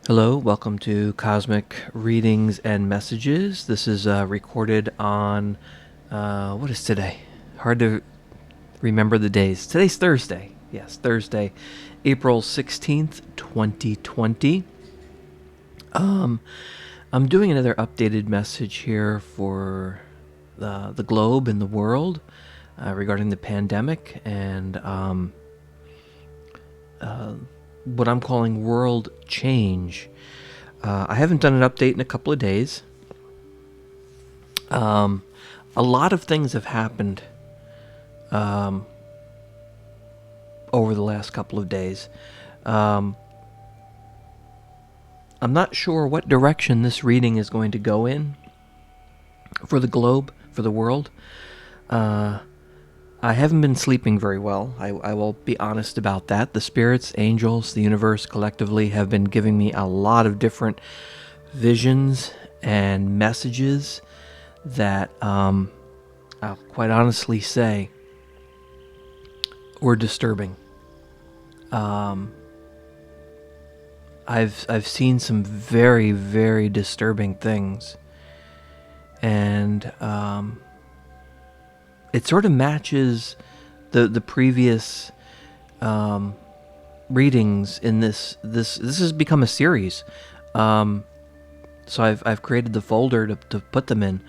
Hello, welcome to Cosmic Readings and Messages. This is recorded on, what is today? Hard to remember the days. Today's Thursday. Yes, Thursday, April 16th, 2020. I'm doing another updated message here for the globe and the world regarding the pandemic and what I'm calling world change. I haven't done an update in a couple of days. A lot of things have happened over the last couple of days. I'm not sure what direction this reading is going to go in for the globe, for the world. I haven't been sleeping very well. I will be honest about that. The spirits, angels, the universe collectively have been giving me a lot of different visions and messages that I'll quite honestly say were disturbing. I've seen some very, very disturbing things, and it sort of matches the previous readings in this has become a series. So I've created the folder to put them in,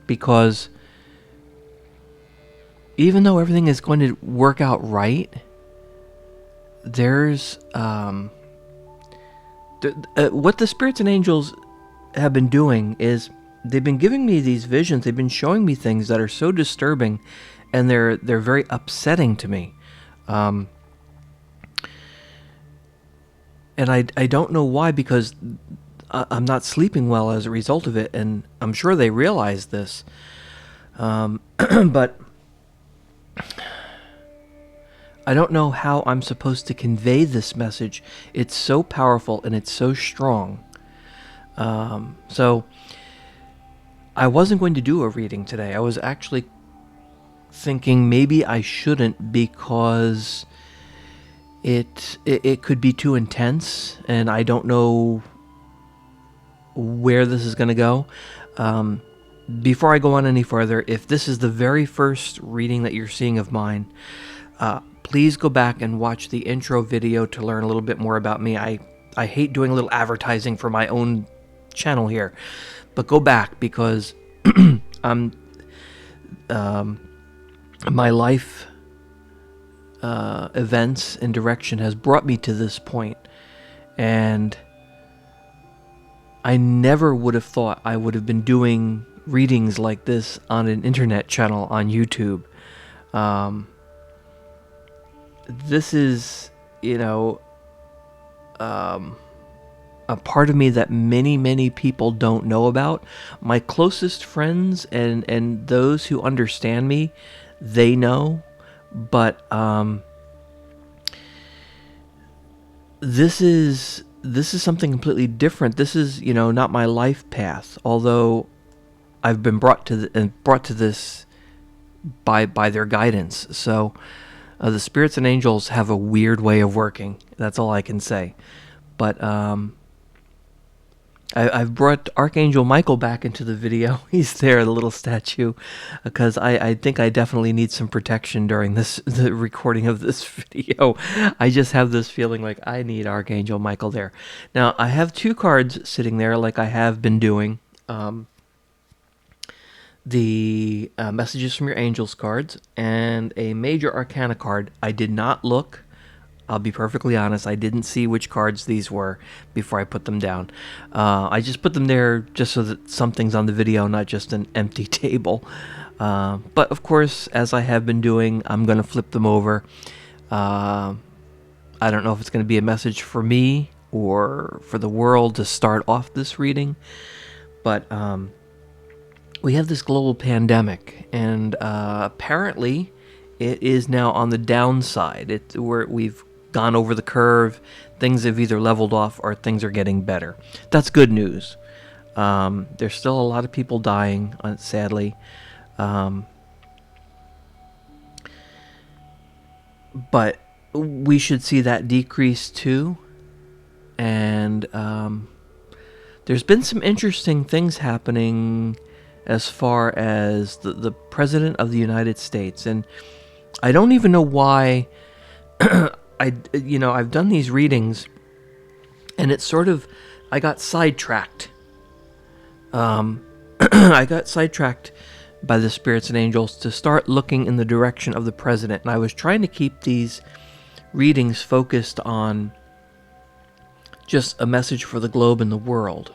because even though everything is going to work out right, there's what the spirits and angels have been doing is they've been giving me these visions. They've been showing me things that are so disturbing, and they're very upsetting to me. And I don't know why, because I'm not sleeping well as a result of it, and I'm sure they realize this. But I don't know how I'm supposed to convey this message. It's so powerful and it's so strong. So I wasn't going to do a reading today. I was actually thinking maybe I shouldn't, because it could be too intense, and I don't know where this is going to go. Before I go on any further, if this is the very first reading that you're seeing of mine, please go back and watch the intro video to learn a little bit more about me. I hate doing a little advertising for my own channel here, but go back, because my life events and direction has brought me to this point, and I never would have thought I would have been doing readings like this on an internet channel on YouTube. This is, a part of me that many, many people don't know about. My closest friends and those who understand me, they know. But this is something completely different. This is, not my life path. Although I've been brought to this by their guidance. So the spirits and angels have a weird way of working. That's all I can say. But I've brought Archangel Michael back into the video. He's there, the little statue, because I think I definitely need some protection during the recording of this video. I just have this feeling like I need Archangel Michael there. Now, I have two cards sitting there like I have been doing. The Messages from Your Angels cards and a Major Arcana card. I did not look. I'll be perfectly honest, I didn't see which cards these were before I put them down. I just put them there just so that something's on the video, not just an empty table. But of course, as I have been doing, I'm going to flip them over. I don't know if it's going to be a message for me or for the world to start off this reading. But we have this global pandemic, and apparently it is now on the downside. We've gone over the curve. Things have either leveled off or things are getting better. That's good news. There's still a lot of people dying, sadly. But we should see that decrease too. And there's been some interesting things happening as far as the President of the United States. And I don't even know why I've done these readings, and it's sort of, I got sidetracked. I got sidetracked by the spirits and angels to start looking in the direction of the president. And I was trying to keep these readings focused on just a message for the globe and the world.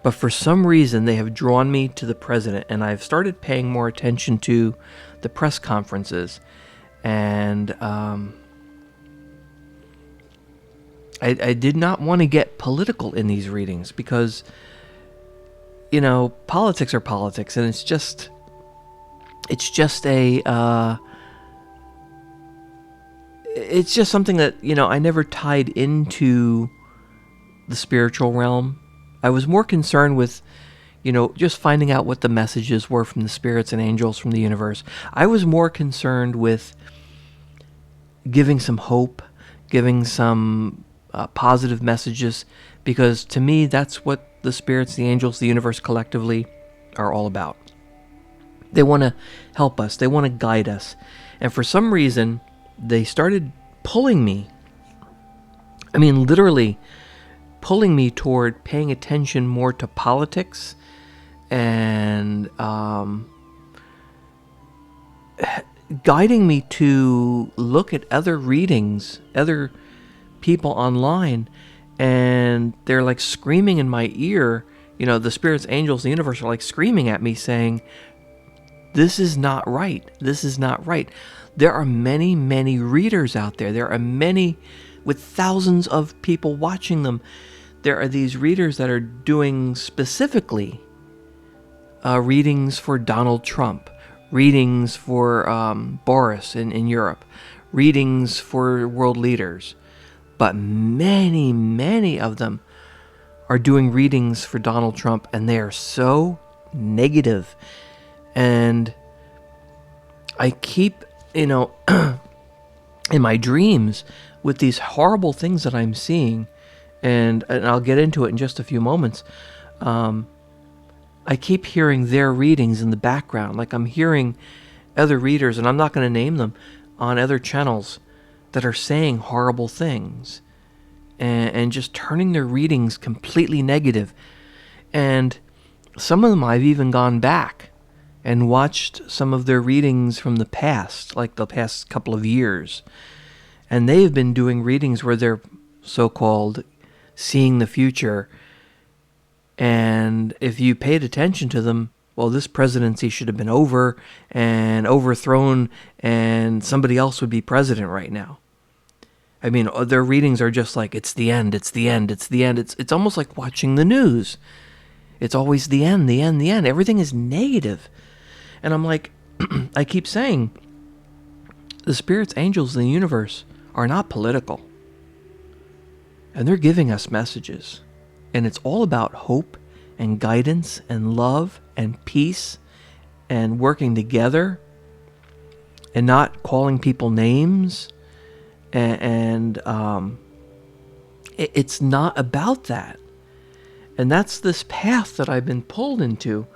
But for some reason, they have drawn me to the president, and I've started paying more attention to the press conferences. And I did not want to get political in these readings because, politics are politics, and it's just it's just something that, I never tied into the spiritual realm. I was more concerned with, just finding out what the messages were from the spirits and angels from the universe. I was more concerned with giving some hope, giving some positive messages, because to me, that's what the spirits, the angels, the universe collectively are all about. They want to help us. They want to guide us. And for some reason, they started pulling me. I mean, literally pulling me toward paying attention more to politics and guiding me to look at other readings, other people online, and they're like screaming in my ear. The spirits, angels, the universe are like screaming at me saying, this is not right. This is not right. There are many, many readers out there. There are many with thousands of people watching them. There are these readers that are doing specifically readings for Donald Trump, readings for Boris in Europe, readings for world leaders. But many, many of them are doing readings for Donald Trump, and they are so negative. And I keep, in my dreams with these horrible things that I'm seeing, and I'll get into it in just a few moments. I keep hearing their readings in the background. Like I'm hearing other readers, and I'm not going to name them, on other channels that are saying horrible things and just turning their readings completely negative. And some of them I've even gone back and watched some of their readings from the past, like the past couple of years. And they've been doing readings where they're so-called seeing the future. And if you paid attention to them, well, this presidency should have been over and overthrown, and somebody else would be president right now. I mean, their readings are just like, it's the end, it's the end, it's the end. It's almost like watching the news. It's always the end, the end, the end. Everything is negative. And I'm like, I keep saying, the spirits, angels, and the universe are not political. And they're giving us messages. And it's all about hope and guidance and love and peace and working together and not calling people names. And it's not about that. And that's this path that I've been pulled into.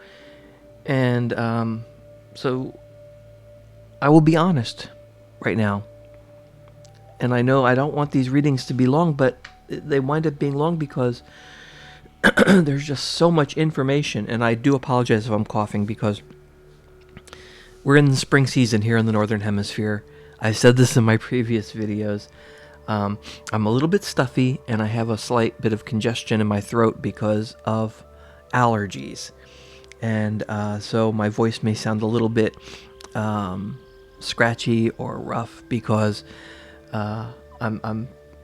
And so I will be honest right now. And I know I don't want these readings to be long, but they wind up being long because there's just so much information. And I do apologize if I'm coughing because we're in the spring season here in the Northern Hemisphere. I've said this in my previous videos. I'm a little bit stuffy, and I have a slight bit of congestion in my throat because of allergies. And so my voice may sound a little bit scratchy or rough because I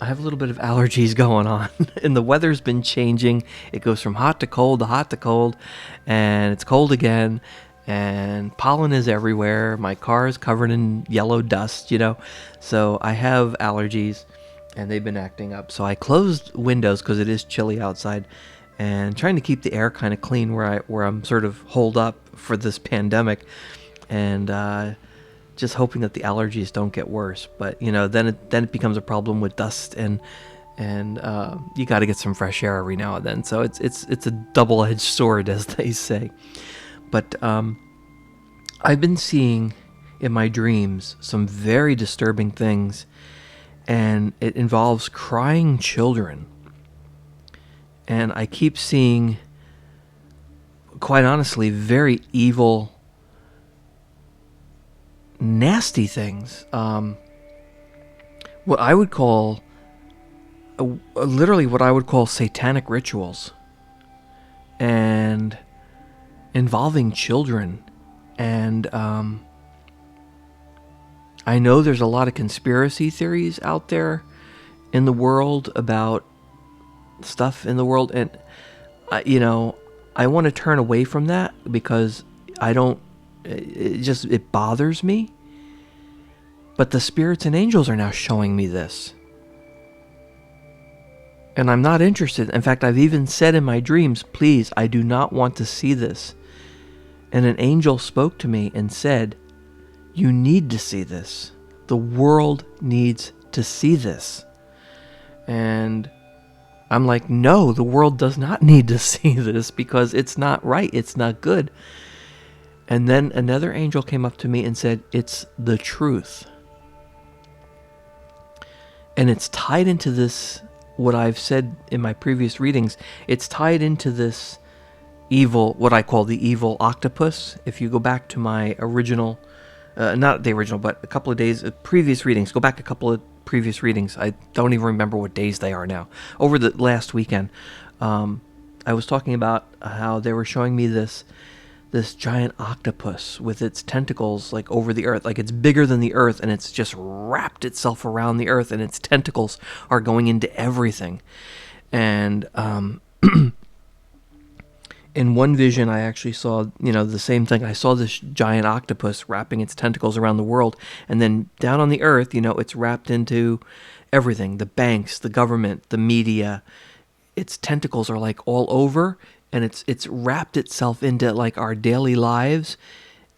have a little bit of allergies going on. And the weather's been changing. It goes from hot to cold to hot to cold, and it's cold again. And pollen is everywhere. My car is covered in yellow dust, So I have allergies, and they've been acting up. So I closed windows because it is chilly outside, and trying to keep the air kind of clean where I'm sort of holed up for this pandemic, and just hoping that the allergies don't get worse. But then it becomes a problem with dust and and you got to get some fresh air every now and then. So it's a double-edged sword, as they say. But I've been seeing in my dreams some very disturbing things, and it involves crying children. And I keep seeing, quite honestly, very evil, nasty things. What I would call, literally what I would call satanic rituals. And involving children. And I know there's a lot of conspiracy theories out there in the world about stuff in the world, and I want to turn away from that because it bothers me. But the spirits and angels are now showing me this, and I'm not interested. In fact, I've even said in my dreams, please, I do not want to see this. And an angel spoke to me and said, you need to see this. The world needs to see this. And I'm like, no, the world does not need to see this because it's not right. It's not good. And then another angel came up to me and said, it's the truth. And it's tied into this, what I've said in my previous readings, it's tied into this evil, what I call the evil octopus. If you go back to my original, not the original, but a couple of days, previous readings, go back a couple of previous readings. I don't even remember what days they are now. Over the last weekend, I was talking about how they were showing me this giant octopus with its tentacles like over the earth, like it's bigger than the earth, and it's just wrapped itself around the earth, and its tentacles are going into everything. And in one vision, I actually saw, the same thing. I saw this giant octopus wrapping its tentacles around the world, and then down on the earth, it's wrapped into everything: the banks, the government, the media. Its tentacles are like all over, and it's wrapped itself into like our daily lives,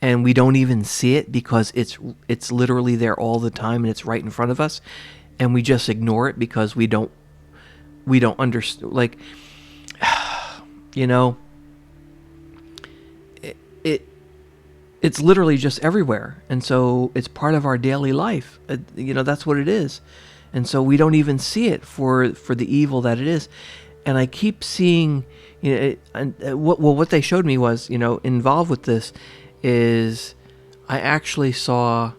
and we don't even see it because it's literally there all the time, and it's right in front of us, and we just ignore it because we don't understand. Like, it's literally just everywhere, and so it's part of our daily life. That's what it is, and so we don't even see it for the evil that it is. And I keep seeing, what they showed me was, involved with this is I actually saw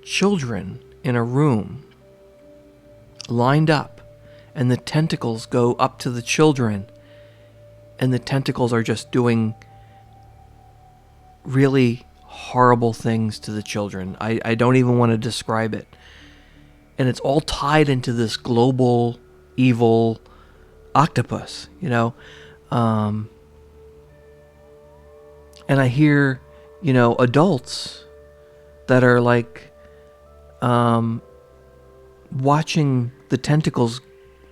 children in a room lined up, and the tentacles go up to the children, and the tentacles are just doing really horrible things to the children. I don't even want to describe it. And it's all tied into this global evil octopus, and I hear, adults that are like watching the tentacles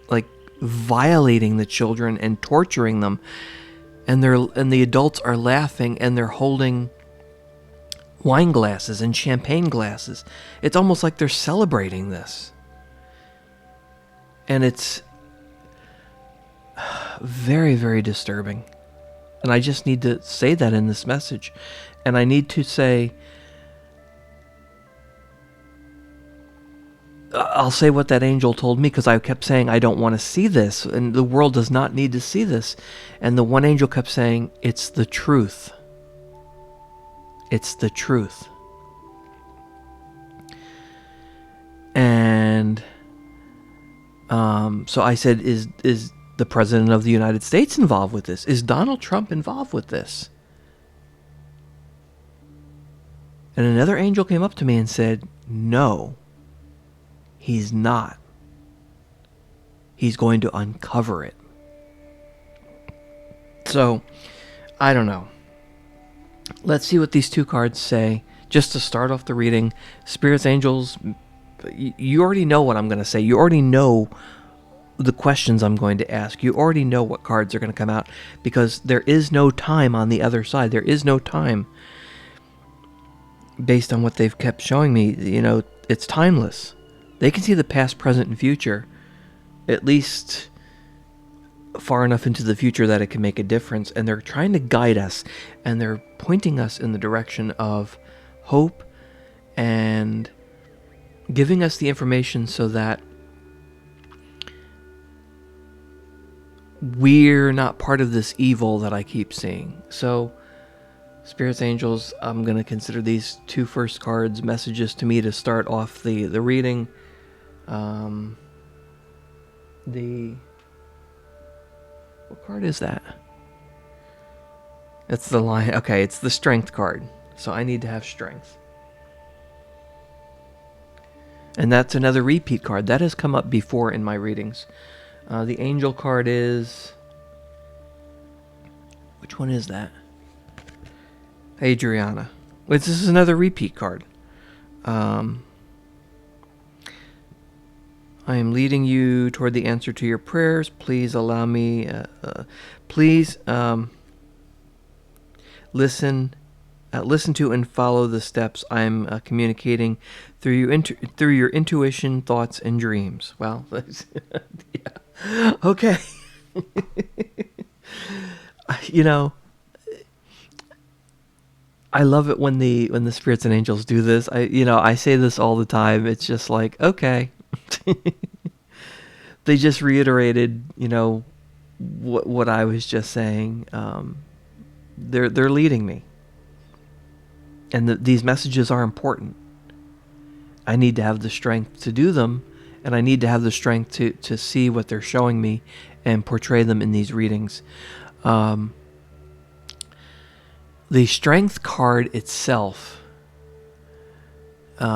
like violating the children and torturing them, and the adults are laughing, and they're holding wine glasses and champagne glasses. It's almost like they're celebrating this. And it's very, very disturbing. And I just need to say that in this message. And I need to say, I'll say what that angel told me, because I kept saying, I don't want to see this, and the world does not need to see this. And the one angel kept saying, it's the truth. It's the truth. And so I said, is the President of the United States involved with this? Is Donald Trump involved with this? And another angel came up to me and said, no, he's not. He's going to uncover it. So, I don't know. Let's see what these two cards say. Just to start off the reading, spirits, angels, you already know what I'm going to say. You already know the questions I'm going to ask. You already know what cards are going to come out, because there is no time on the other side. There is no time. Based on what they've kept showing me, it's timeless. They can see the past, present, and future, at least far enough into the future that it can make a difference. And they're trying to guide us, and they're pointing us in the direction of hope and giving us the information so that we're not part of this evil that I keep seeing. So, Spirits, Angels, I'm going to consider these two first cards messages to me to start off the reading. What card is that? It's the Lion. Okay, it's the Strength card. So I need to have Strength. And that's another repeat card. That has come up before in my readings. The Angel card is... Which one is that? Adriana. This is another repeat card. I am leading you toward the answer to your prayers. Please allow me... please listen to and follow the steps I'm communicating through your intuition, thoughts, and dreams. Well, yeah. Okay. You know, I love it when the spirits and angels do this. I say this all the time. It's just like, okay. They just reiterated, what I was just saying. They're leading me. And these messages are important. I need to have the strength to do them, and I need to have the strength to see what they're showing me and portray them in these readings. The Strength card itself is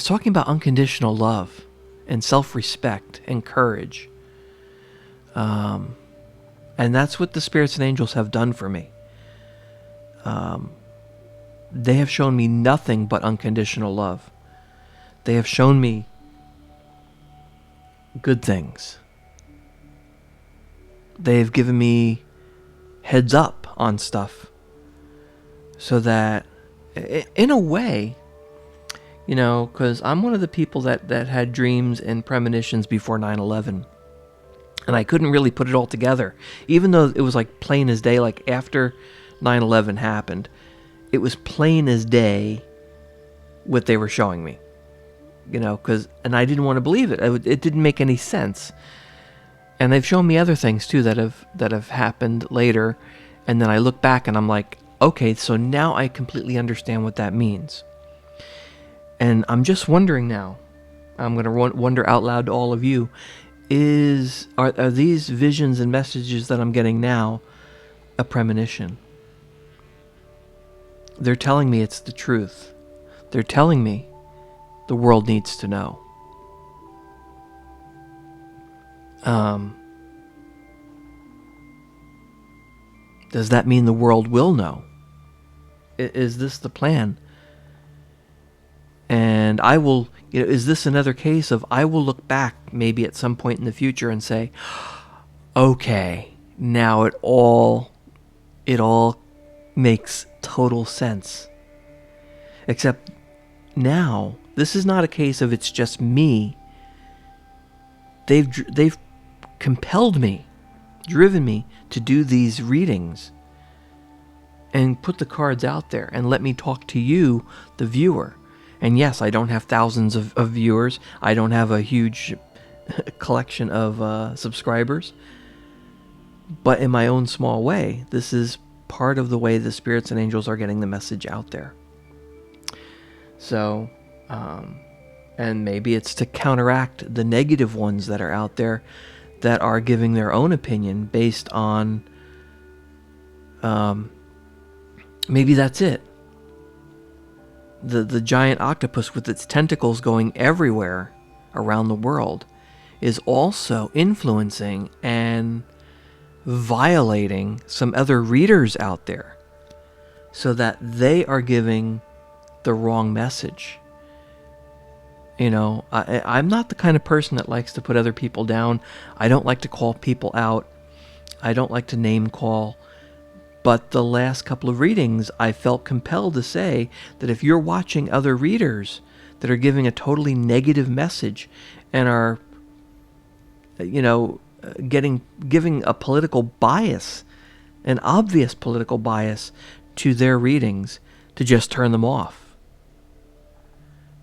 talking about unconditional love and self-respect and courage. And that's what the spirits and angels have done for me. They have shown me nothing but unconditional love. They have shown me good things. They've given me heads up on stuff so that, in a way, because I'm one of the people that had dreams and premonitions before 9/11. And I couldn't really put it all together. Even though it was like plain as day, like after 9/11 happened, it was plain as day what they were showing me. And I didn't want to believe it. It didn't make any sense. And they've shown me other things too that have happened later. And then I look back and I'm like, okay, so now I completely understand what that means. And I'm just wondering now, I'm going to wonder out loud to all of you, are these visions and messages that I'm getting now a premonition? They're telling me it's the truth. They're telling me the world needs to know. Does that mean the world will know? Is this the plan? And I will, is this another case of I will look back maybe at some point in the future and say, okay, now it all makes total sense. Except now, this is not a case of it's just me. They've compelled me, driven me to do these readings and put the cards out there and let me talk to you, the viewer. And yes, I don't have thousands of viewers. I don't have a huge collection of subscribers. But in my own small way, this is part of the way the spirits and angels are getting the message out there. So, and maybe it's to counteract the negative ones that are out there that are giving their own opinion based on, maybe that's it. The giant octopus with its tentacles going everywhere around the world is also influencing and violating some other readers out there so that they are giving the wrong message. I'm not the kind of person that likes to put other people down. I don't like to call people out. I don't like to name call. But the last couple of readings, I felt compelled to say that if you're watching other readers that are giving a totally negative message and are, giving a political bias, an obvious political bias to their readings, to just turn them off.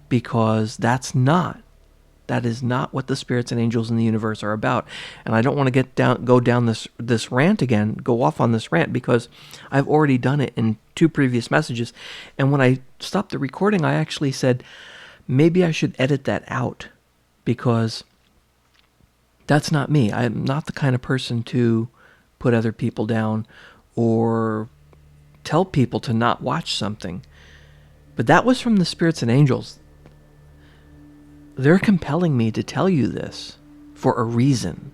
Because that is not what the spirits and angels in the universe are about. And I don't want to go down this rant again, go off on this rant, because I've already done it in 2 previous messages. And when I stopped the recording, I actually said, maybe I should edit that out, because that's not me. I'm not the kind of person to put other people down or tell people to not watch something. But that was from the spirits and angels. They're compelling me to tell you this for a reason.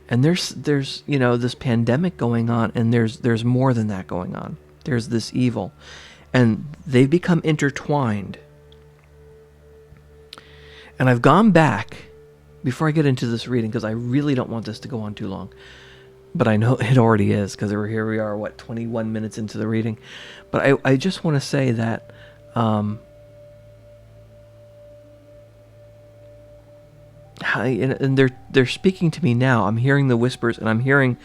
And there's this pandemic going on, and there's more than that going on. There's this evil, and they've become intertwined. And I've gone back, before I get into this reading, because I really don't want this to go on too long, but I know it already is, because here we are, 21 minutes into the reading. But I just want to say that and they're speaking to me now. I'm hearing the whispers, and I'm hearing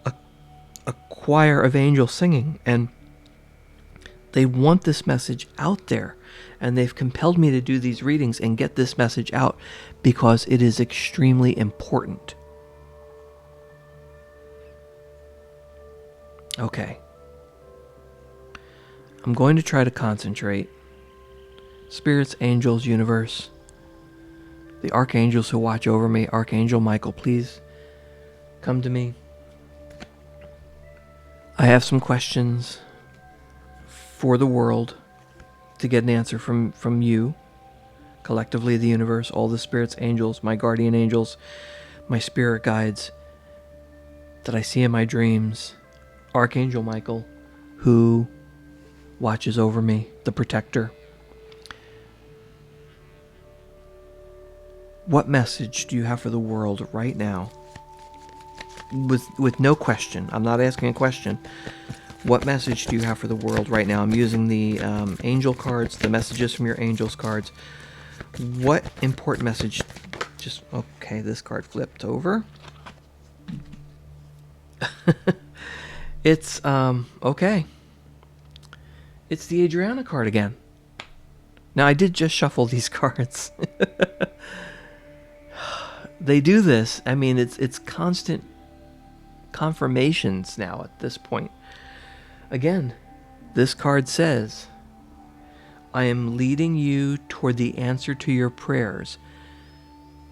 a choir of angels singing, and they want this message out there, and they've compelled me to do these readings and get this message out because it is extremely important. Okay. I'm going to try to concentrate. Spirits, angels, universe, the archangels who watch over me, Archangel Michael, please come to me. I have some questions for the world to get an answer from you, collectively the universe, all the spirits, angels, my guardian angels, my spirit guides that I see in my dreams, Archangel Michael, who watches over me, the protector. What message do you have for the world right now? With no question. I'm not asking a question. What message do you have for the world right now? I'm using the angel cards, the messages from your angels cards. What important message? Okay, this card flipped over. It's, okay. It's the Adriana card again. Now, I did just shuffle these cards. They do this. I mean, it's constant confirmations now at this point. Again, this card says, I am leading you toward the answer to your prayers.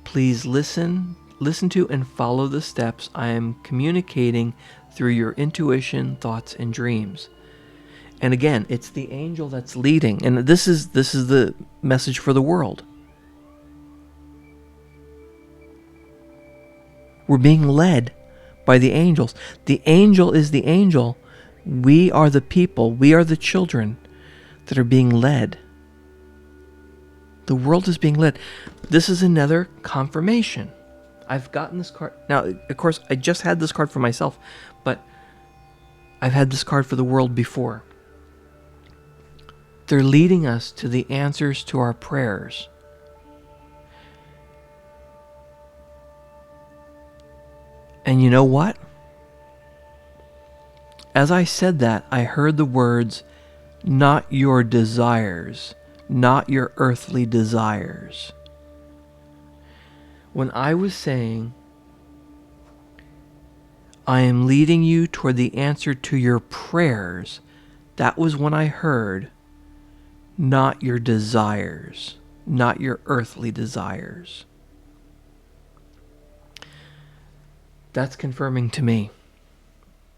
Please listen to and follow the steps I am communicating through your intuition, thoughts, and dreams. And again, it's the angel that's leading. And this is the message for the world. We're being led by the angels. The angel is the angel. We are the people. We are the children that are being led. The world is being led. This is another confirmation. I've gotten this card. Now, of course, I just had this card for myself, but I've had this card for the world before. They're leading us to the answers to our prayers. And you know what? As I said that, I heard the words, not your desires, not your earthly desires. When I was saying, I am leading you toward the answer to your prayers, that was when I heard, not your desires, not your earthly desires. That's confirming to me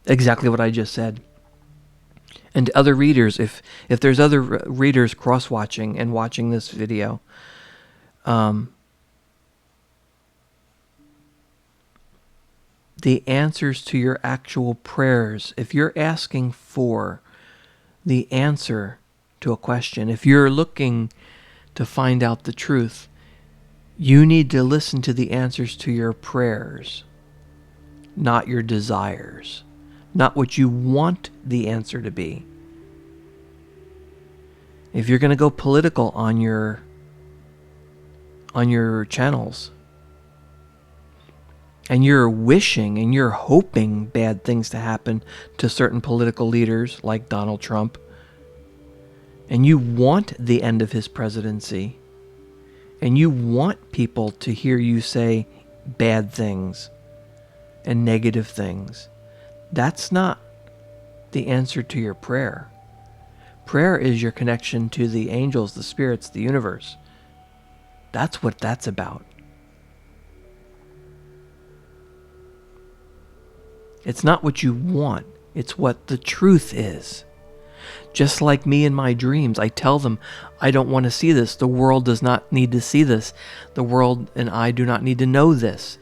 exactly what I just said. And to other readers, if there's other readers cross-watching and watching this video, the answers to your actual prayers, if you're asking for the answer to a question, if you're looking to find out the truth, you need to listen to the answers to your prayers, not your desires, not what you want the answer to be. If you're going to go political on your channels, and you're wishing and you're hoping bad things to happen to certain political leaders like Donald Trump, and you want the end of his presidency, and you want people to hear you say bad things and negative things, that's not the answer to your prayer. Prayer is your connection to the angels, the spirits, the universe. That's what that's about. It's not what you want. It's what the truth is. Just like me in my dreams, I tell them, I don't want to see this. The world does not need to see this. The world and I do not need to know this.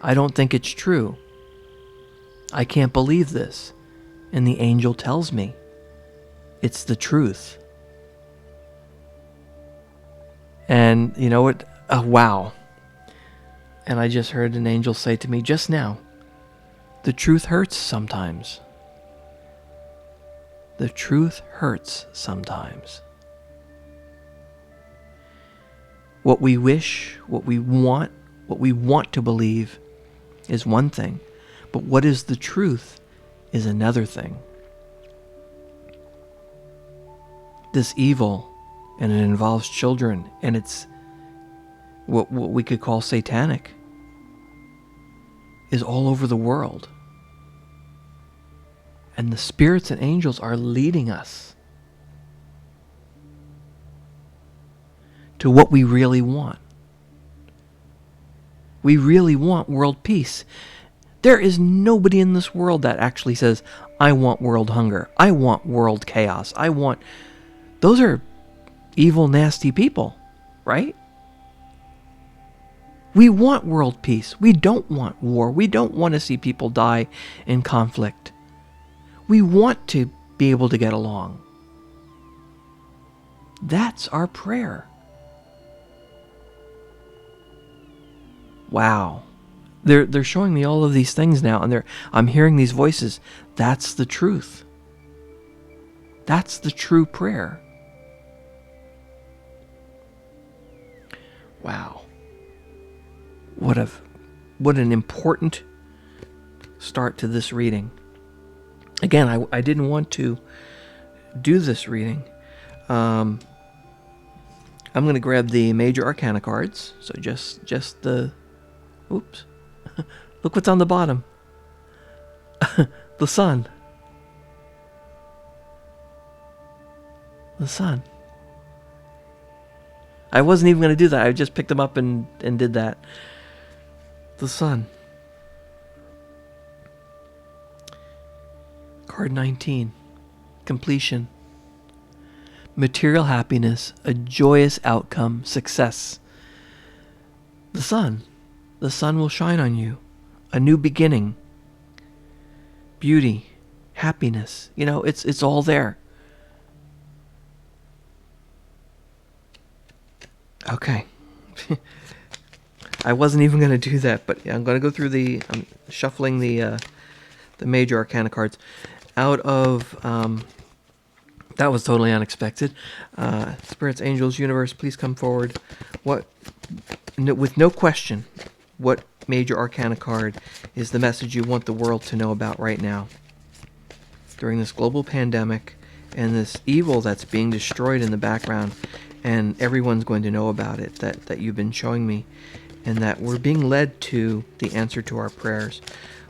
I don't think it's true. I can't believe this. And the angel tells me, it's the truth. And you know what? Wow. And I just heard an angel say to me just now, the truth hurts sometimes. The truth hurts sometimes. What we wish, what we want to believe is one thing. But what is the truth is another thing. This evil, and it involves children, and it's what we could call satanic, is all over the world. And the spirits and angels are leading us to what we really want. We really want world peace. There is nobody in this world that actually says, I want world hunger. I want world chaos. Those are evil, nasty people, right? We want world peace. We don't want war. We don't want to see people die in conflict. We want to be able to get along. That's our prayer. Wow. They're showing me all of these things now, and I'm hearing these voices. That's the truth. That's the true prayer. Wow. What an important start to this reading. Again, I didn't want to do this reading. I'm going to grab the major arcana cards. So just the... Oops. Look what's on the bottom. The sun. The sun. I wasn't even going to do that. I just picked them up and did that. The sun. Card 19. Completion. Material happiness, a joyous outcome, success. The sun. The sun will shine on you. A new beginning. Beauty. Happiness. You know, it's all there. Okay. I wasn't even going to do that, but I'm going to go through I'm shuffling the major arcana cards out of... that was totally unexpected. Spirits, angels, universe, please come forward. With no question, what major arcana card is the message you want the world to know about right now? During this global pandemic and this evil that's being destroyed in the background, and everyone's going to know about it, that you've been showing me, and that we're being led to the answer to our prayers.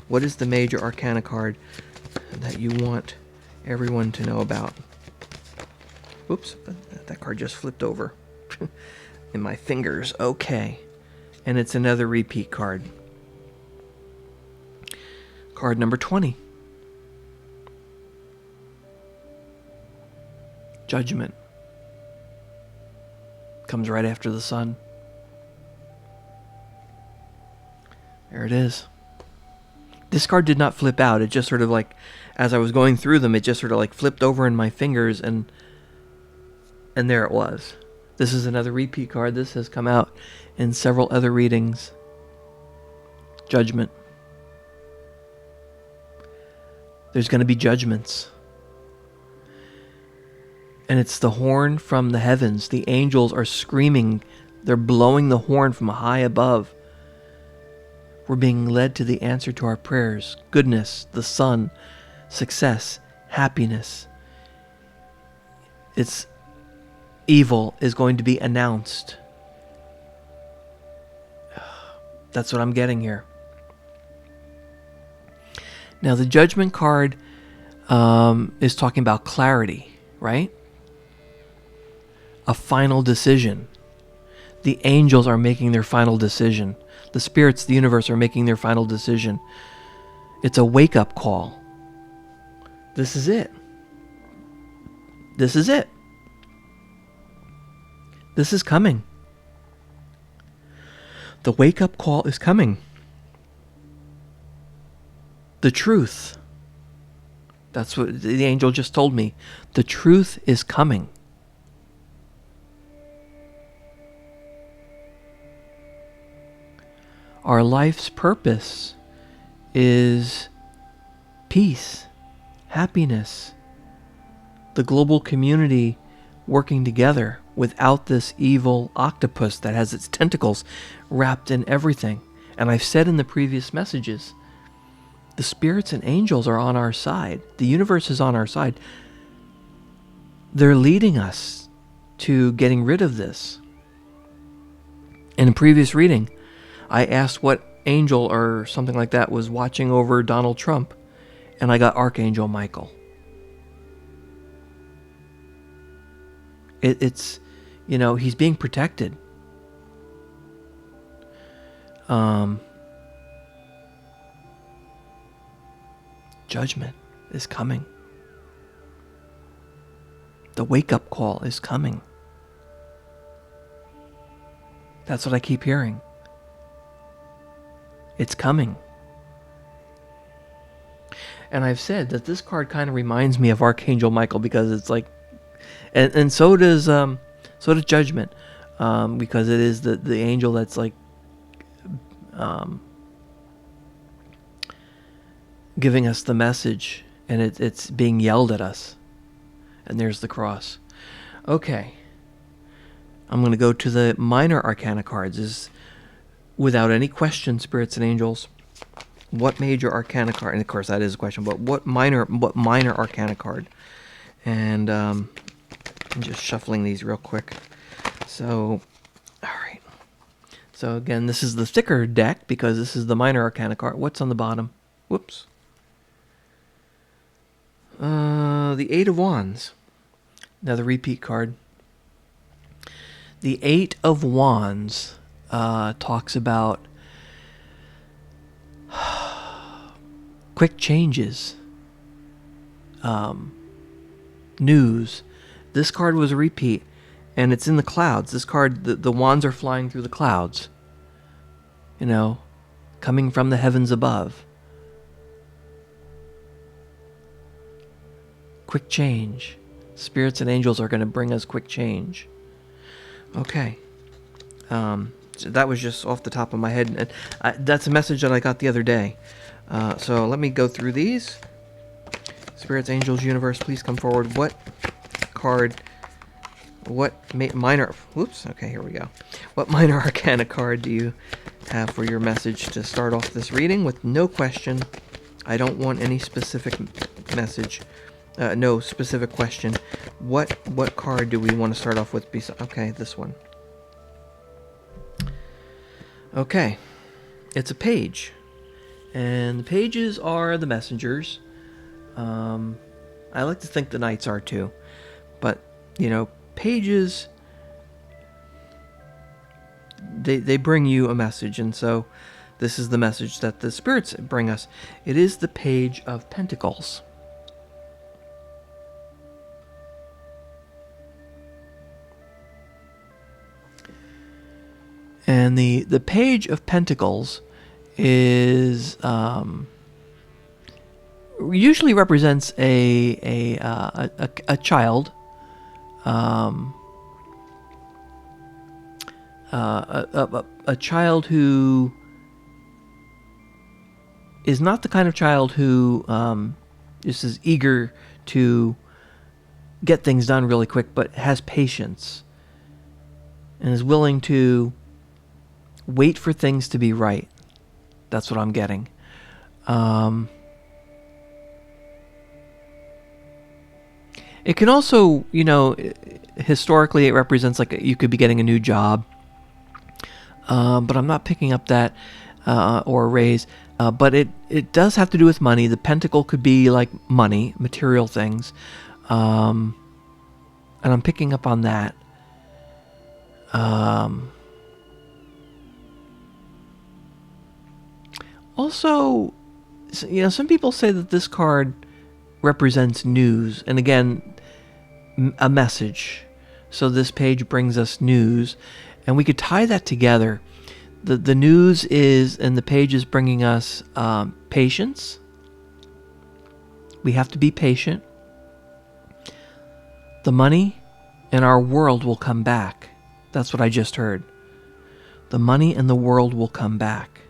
What is the major arcana card that you want everyone to know about? Oops, that card just flipped over in my fingers. Okay. And it's another repeat card. Card number 20. Judgment. Comes right after the sun. There it is. This card did not flip out. It just sort of like, as I was going through them, it just sort of like flipped over in my fingers, and there it was. This is another repeat card. This has come out in several other readings. Judgment. There's going to be judgments. And it's the horn from the heavens. The angels are screaming. They're blowing the horn from high above. We're being led to the answer to our prayers. Goodness, the sun, success, happiness. It's evil is going to be announced. That's what I'm getting here. Now, the judgment card is talking about clarity, right? A final decision. The angels are making their final decision. The spirits of the universe are making their final decision. It's a wake-up call. This is it. This is it. This is coming. The wake-up call is coming. The truth. That's what the angel just told me. The truth is coming. Our life's purpose is peace, happiness, the global community working together without this evil octopus that has its tentacles wrapped in everything. And I've said in the previous messages, the spirits and angels are on our side. The universe is on our side. They're leading us to getting rid of this. In a previous reading, I asked what angel or something like that was watching over Donald Trump, and I got Archangel Michael. It's, he's being protected. Judgment is coming. The wake-up call is coming. That's what I keep hearing. It's coming. And I've said that this card kind of reminds me of Archangel Michael because it's like, and so does Judgment, because it is the angel that's like giving us the message, and it's being yelled at us. And there's the cross. Okay. I'm going to go to the minor arcana cards. Without any question, spirits and angels, what major arcana card? And of course, that is a question. But what minor arcana card? And I'm just shuffling these real quick. So, all right. So again, this is the thicker deck because this is the minor arcana card. What's on the bottom? Whoops. The Eight of Wands. Another repeat card. The Eight of Wands talks about quick changes, news. This card was a repeat, and it's in the clouds. This card, the wands are flying through the clouds, coming from the heavens above. Quick change. Spirits and angels are going to bring us quick change. Okay. So that was just off the top of my head. That's a message that I got the other day. So let me go through these. Spirits, angels, universe, please come forward. What minor... Whoops. Okay, here we go. What minor arcana card do you have for your message to start off this reading with no question? I don't want any specific message. No specific question. What card do we want to start off with? Okay, this one. Okay, it's a page, and the pages are the messengers. I like to think the knights are too, but pages, they bring you a message, and so this is the message that the spirits bring us. It is the Page of Pentacles. And the Page of Pentacles is usually represents a child, a child who is not the kind of child who is as eager to get things done really quick, but has patience and is willing to wait for things to be right. That's what I'm getting. It can also, historically it represents like you could be getting a new job. But I'm not picking up that or a raise. But it does have to do with money. The pentacle could be like money, material things. And I'm picking up on that. Also, some people say that this card represents news. And again, a message. So this page brings us news. And we could tie that together. The news is, and the page is bringing us patience. We have to be patient. The money and our world will come back. That's what I just heard. The money and the world will come back.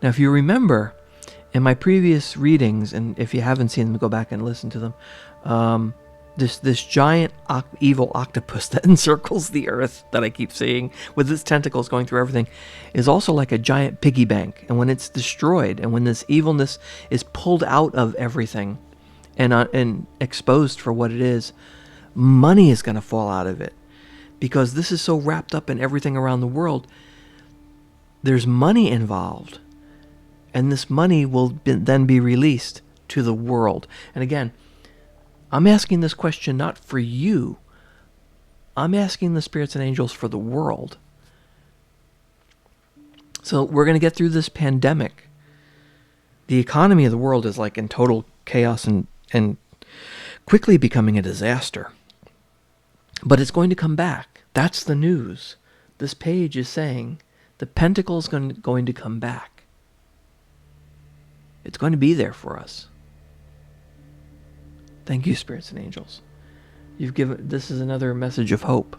Now, if you remember, in my previous readings, and if you haven't seen them, go back and listen to them. This giant evil octopus that encircles the earth that I keep seeing with its tentacles going through everything is also like a giant piggy bank. And when it's destroyed and when this evilness is pulled out of everything and exposed for what it is, money is going to fall out of it. Because this is so wrapped up in everything around the world, there's money involved. And this money will then be released to the world. And again, I'm asking this question not for you. I'm asking the spirits and angels for the world. So we're going to get through this pandemic. The economy of the world is like in total chaos and quickly becoming a disaster. But it's going to come back. That's the news. This page is saying the pentacle is going to come back. It's going to be there for us. Thank you, spirits and angels. This is another message of hope.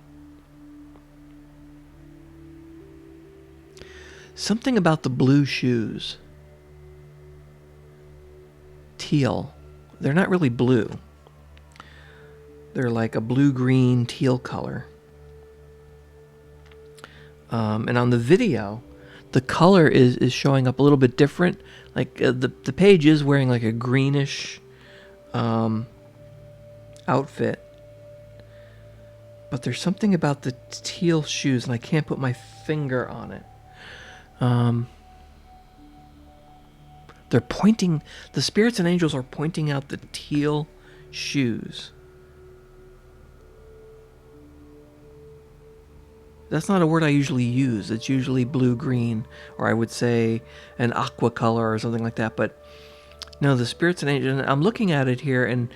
Something about the blue shoes. Teal. They're not really blue. They're like a blue-green teal color. And on the video, the color is showing up a little bit different. Like the page is wearing like a greenish outfit, but there's something about the teal shoes, and I can't put my finger on it. They're pointing, the spirits and angels are pointing out the teal shoes. That's not a word I usually use. It's usually blue-green, or I would say an aqua color or something like that. But no, the spirits and angels, I'm looking at it here and,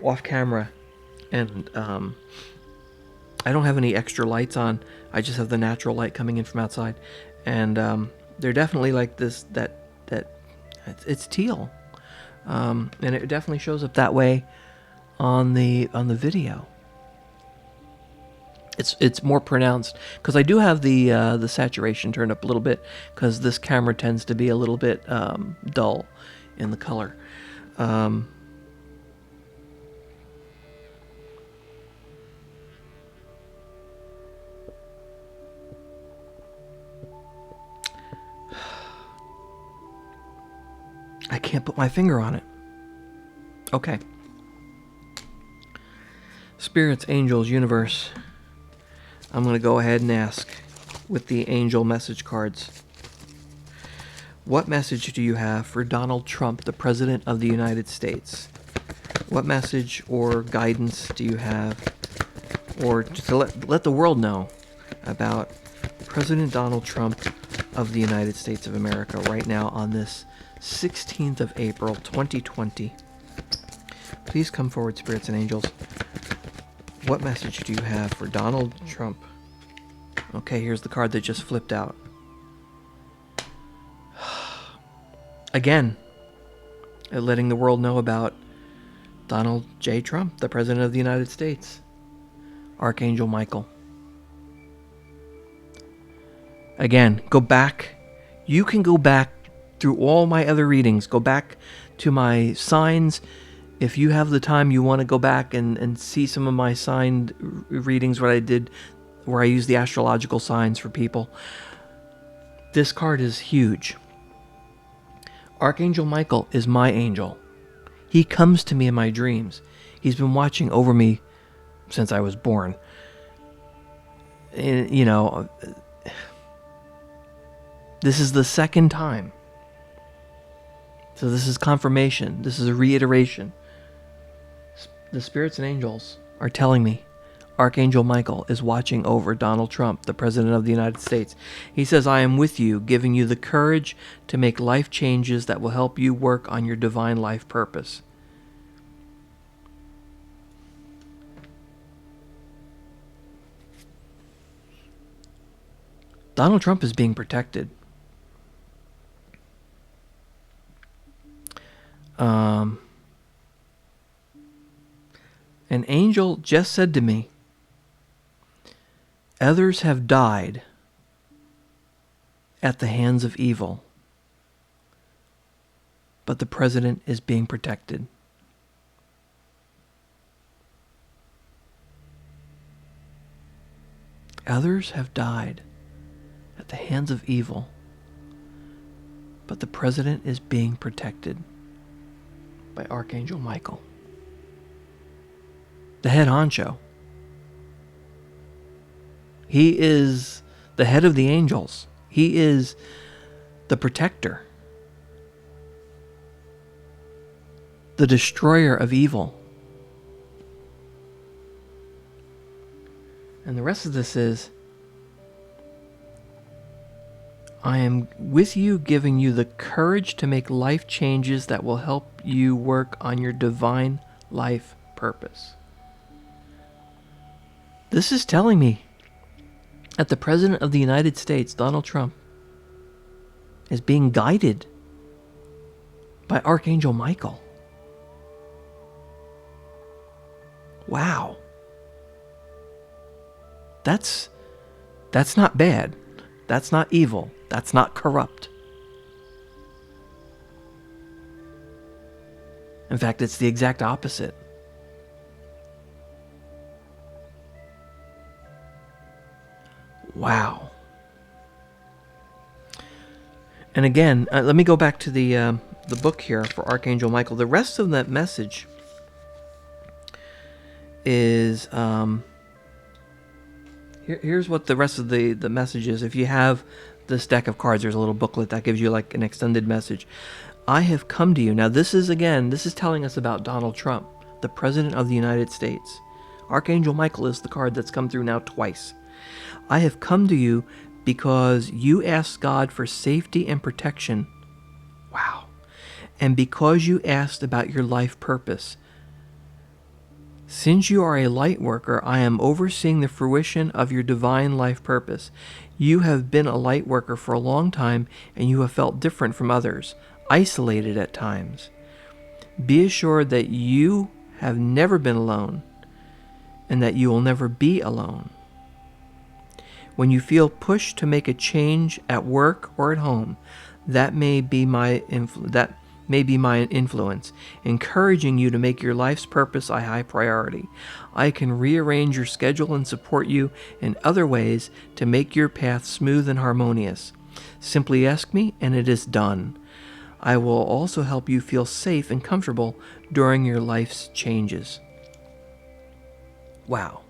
off camera, and I don't have any extra lights on. I just have the natural light coming in from outside. And they're definitely like this, that it's teal. And it definitely shows up that way on the video. It's more pronounced because I do have the saturation turned up a little bit because this camera tends to be a little bit dull in the color. I can't put my finger on it. Okay. Spirits, angels, universe. I'm going to go ahead and ask with the angel message cards. What message do you have for Donald Trump, the President of the United States? What message or guidance do you have, or to let the world know about President Donald Trump of the United States of America right now on this 16th of April, 2020? Please come forward, spirits and angels. What message do you have for Donald Trump? Okay, here's the card that just flipped out. Again, letting the world know about Donald J. Trump, the President of the United States. Archangel Michael. Again, go back. You can go back through all my other readings. Go back to my signs If you have the time, you want to go back and see some of my signed readings, what I did, where I use the astrological signs for people. This card is huge. Archangel Michael is my angel. He comes to me in my dreams. He's been watching over me since I was born. And, you know, this is the second time. So this is confirmation. This is a reiteration. The spirits and angels are telling me Archangel Michael is watching over Donald Trump, the President of the United States. He says, I am with you, giving you the courage to make life changes that will help you work on your divine life purpose. Donald Trump is being protected. An angel just said to me, others have died at the hands of evil, but the president is being protected. Others have died at the hands of evil, but the president is being protected by Archangel Michael, the head honcho. He is the head of the angels. He is the protector, the destroyer of evil. And the rest of this is, I am with you, giving you the courage to make life changes that will help you work on your divine life purpose. This is telling me that the President of the United States, Donald Trump, is being guided by Archangel Michael. Wow. That's not bad. That's not evil. That's not corrupt. In fact, it's the exact opposite. Wow. And again, let me go back to the book here for Archangel Michael. The rest of that message is here's what the rest of the message is. If you have this deck of cards, there's a little booklet that gives you like an extended message. I have come to you. Now this is telling us about Donald Trump, the President of the United States. Archangel Michael is the card that's come through now twice. I have come to you because you asked God for safety and protection. Wow. And because you asked about your life purpose. Since you are a light worker, I am overseeing the fruition of your divine life purpose. You have been a light worker for a long time, and you have felt different from others, isolated at times. Be assured that you have never been alone, and that you will never be alone. When you feel pushed to make a change at work or at home, that may be my influence, encouraging you to make your life's purpose a high priority. I can rearrange your schedule and support you in other ways to make your path smooth and harmonious. Simply ask me, and it is done. I will also help you feel safe and comfortable during your life's changes. Wow.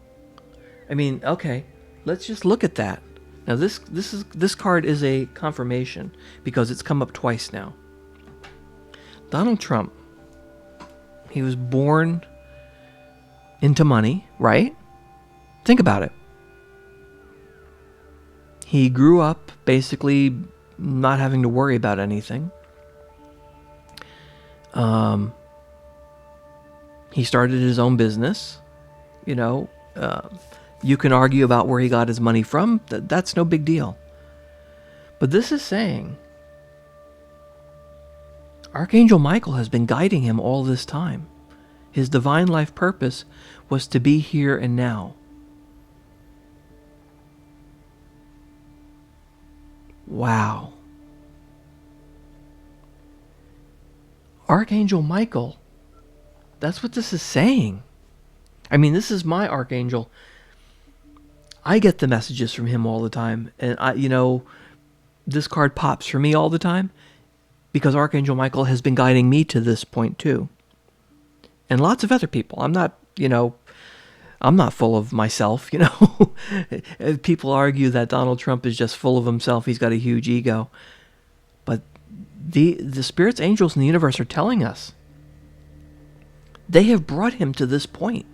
I mean, okay, let's just look at that. Now this card is a confirmation because it's come up twice now. Donald Trump, he was born into money, right? Think about it. He grew up basically not having to worry about anything. He started his own business. You know, you can argue about where he got his money from. That's no big deal. But this is saying Archangel Michael has been guiding him all this time. His divine life purpose was to be here and now. Wow. Archangel Michael That's what this is saying. I mean, this is my archangel. I get the messages from him all the time. And this card pops for me all the time because Archangel Michael has been guiding me to this point too. And lots of other people. I'm not full of myself, People argue that Donald Trump is just full of himself. He's got a huge ego. But the spirits, angels in the universe are telling us they have brought him to this point.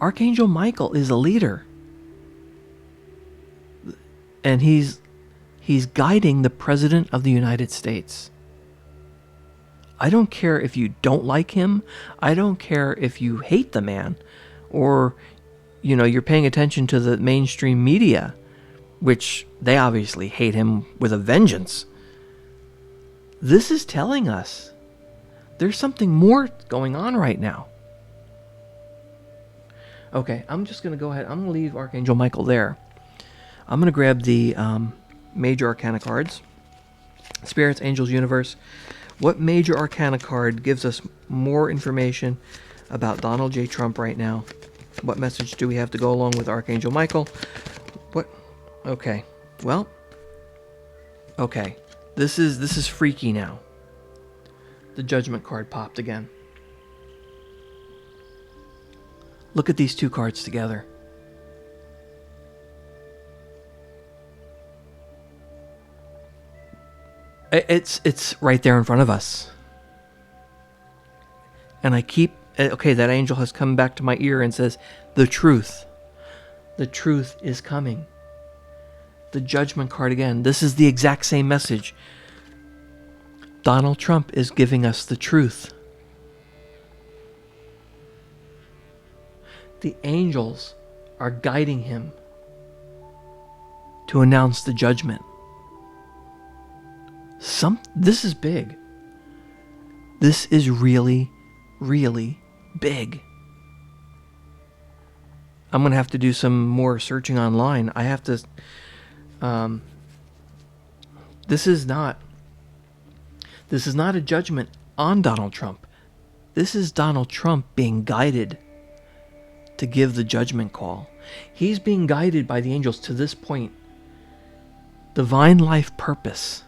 Archangel Michael is a leader. And he's guiding the President of the United States. I don't care if you don't like him. I don't care if you hate the man, or you're paying attention to the mainstream media, which they obviously hate him with a vengeance. This is telling us there's something more going on right now. Okay, I'm just going to go ahead. I'm going to leave Archangel Michael there. I'm going to grab the major arcana cards. Spirits, Angels, Universe. What major arcana card gives us more information about Donald J. Trump right now? What message do we have to go along with Archangel Michael? What? Okay. Well. Okay. This is freaky now. The Judgment card popped again. Look at these two cards together. It's right there in front of us. And I keep... Okay, that angel has come back to my ear and says, the truth. The truth is coming. The Judgment card again. This is the exact same message. Donald Trump is giving us the truth. The angels are guiding him to announce the judgment. This is big. This is really, really big. I'm going to have to do some more searching online. I have to... This is not a judgment on Donald Trump. This is Donald Trump being guided to give the judgment call. He's being guided by the angels to this point. Divine life purpose.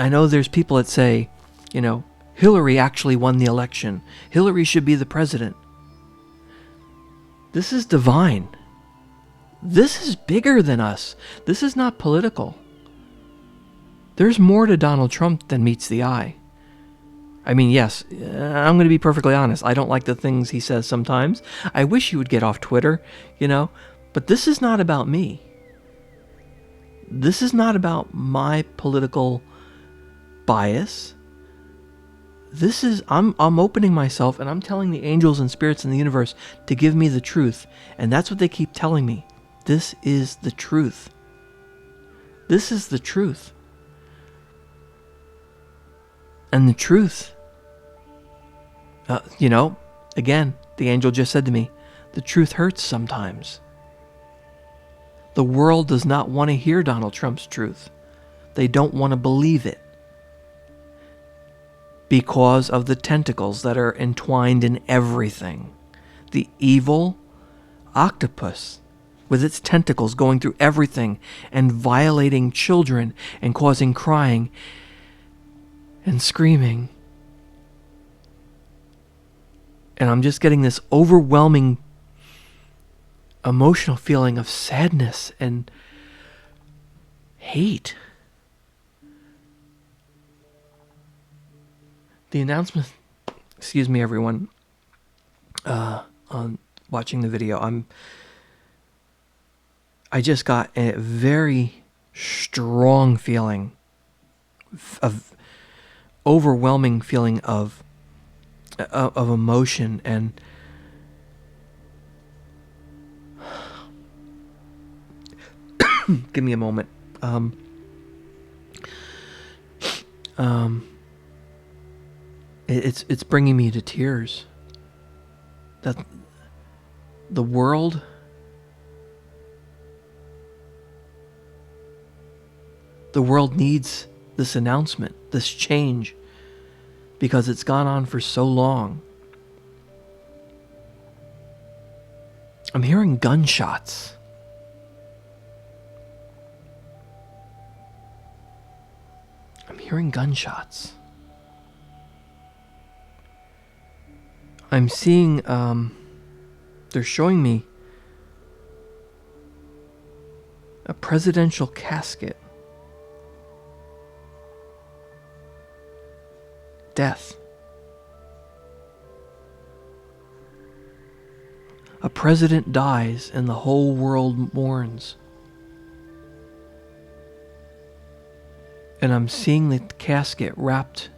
I know there's people that say, Hillary actually won the election. Hillary should be the president. This is divine. This is bigger than us. This is not political. There's more to Donald Trump than meets the eye. I mean, yes, I'm going to be perfectly honest. I don't like the things he says sometimes. I wish he would get off Twitter, But this is not about me. This is not about my political bias. This is... I'm opening myself and I'm telling the angels and spirits in the universe to give me the truth. And that's what they keep telling me. This is the truth. This is the truth. And the truth... again, the angel just said to me, the truth hurts sometimes. The world does not want to hear Donald Trump's truth. They don't want to believe it. Because of the tentacles that are entwined in everything. The evil octopus with its tentacles going through everything and violating children and causing crying and screaming. And I'm just getting this overwhelming emotional feeling of sadness and hate. The announcement, excuse me everyone, on watching the video, I just got a very strong feeling of overwhelming feeling of emotion, and give me a moment. It's bringing me to tears. That the world needs this announcement, this change, because it's gone on for so long. I'm hearing gunshots. I'm hearing gunshots. I'm seeing, they're showing me a presidential casket. Death. A president dies and the whole world mourns. And I'm seeing the casket wrapped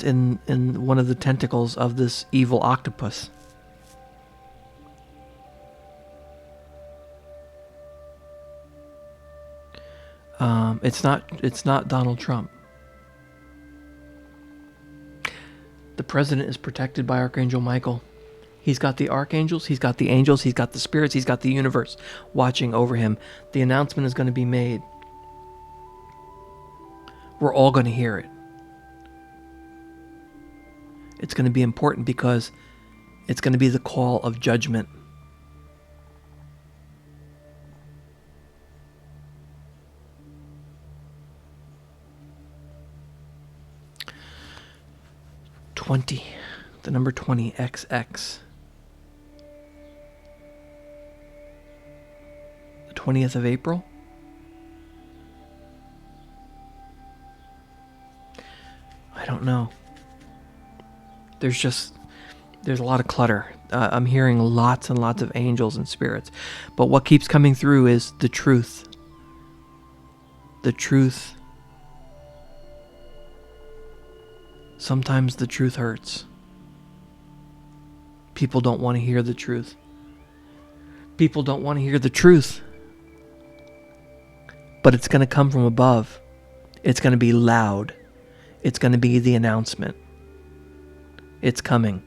in one of the tentacles of this evil octopus. It's not Donald Trump. The president is protected by Archangel Michael. He's got the archangels, he's got the angels, he's got the spirits, he's got the universe watching over him. The announcement is going to be made. We're all going to hear it. It's going to be important because it's going to be the call of judgment. The number 20, XX. The 20th of April. I don't know. There's a lot of clutter. I'm hearing lots and lots of angels and spirits. But what keeps coming through is the truth. The truth. Sometimes the truth hurts. People don't want to hear the truth. People don't want to hear the truth. But it's going to come from above. It's going to be loud. It's going to be the announcement. It's coming.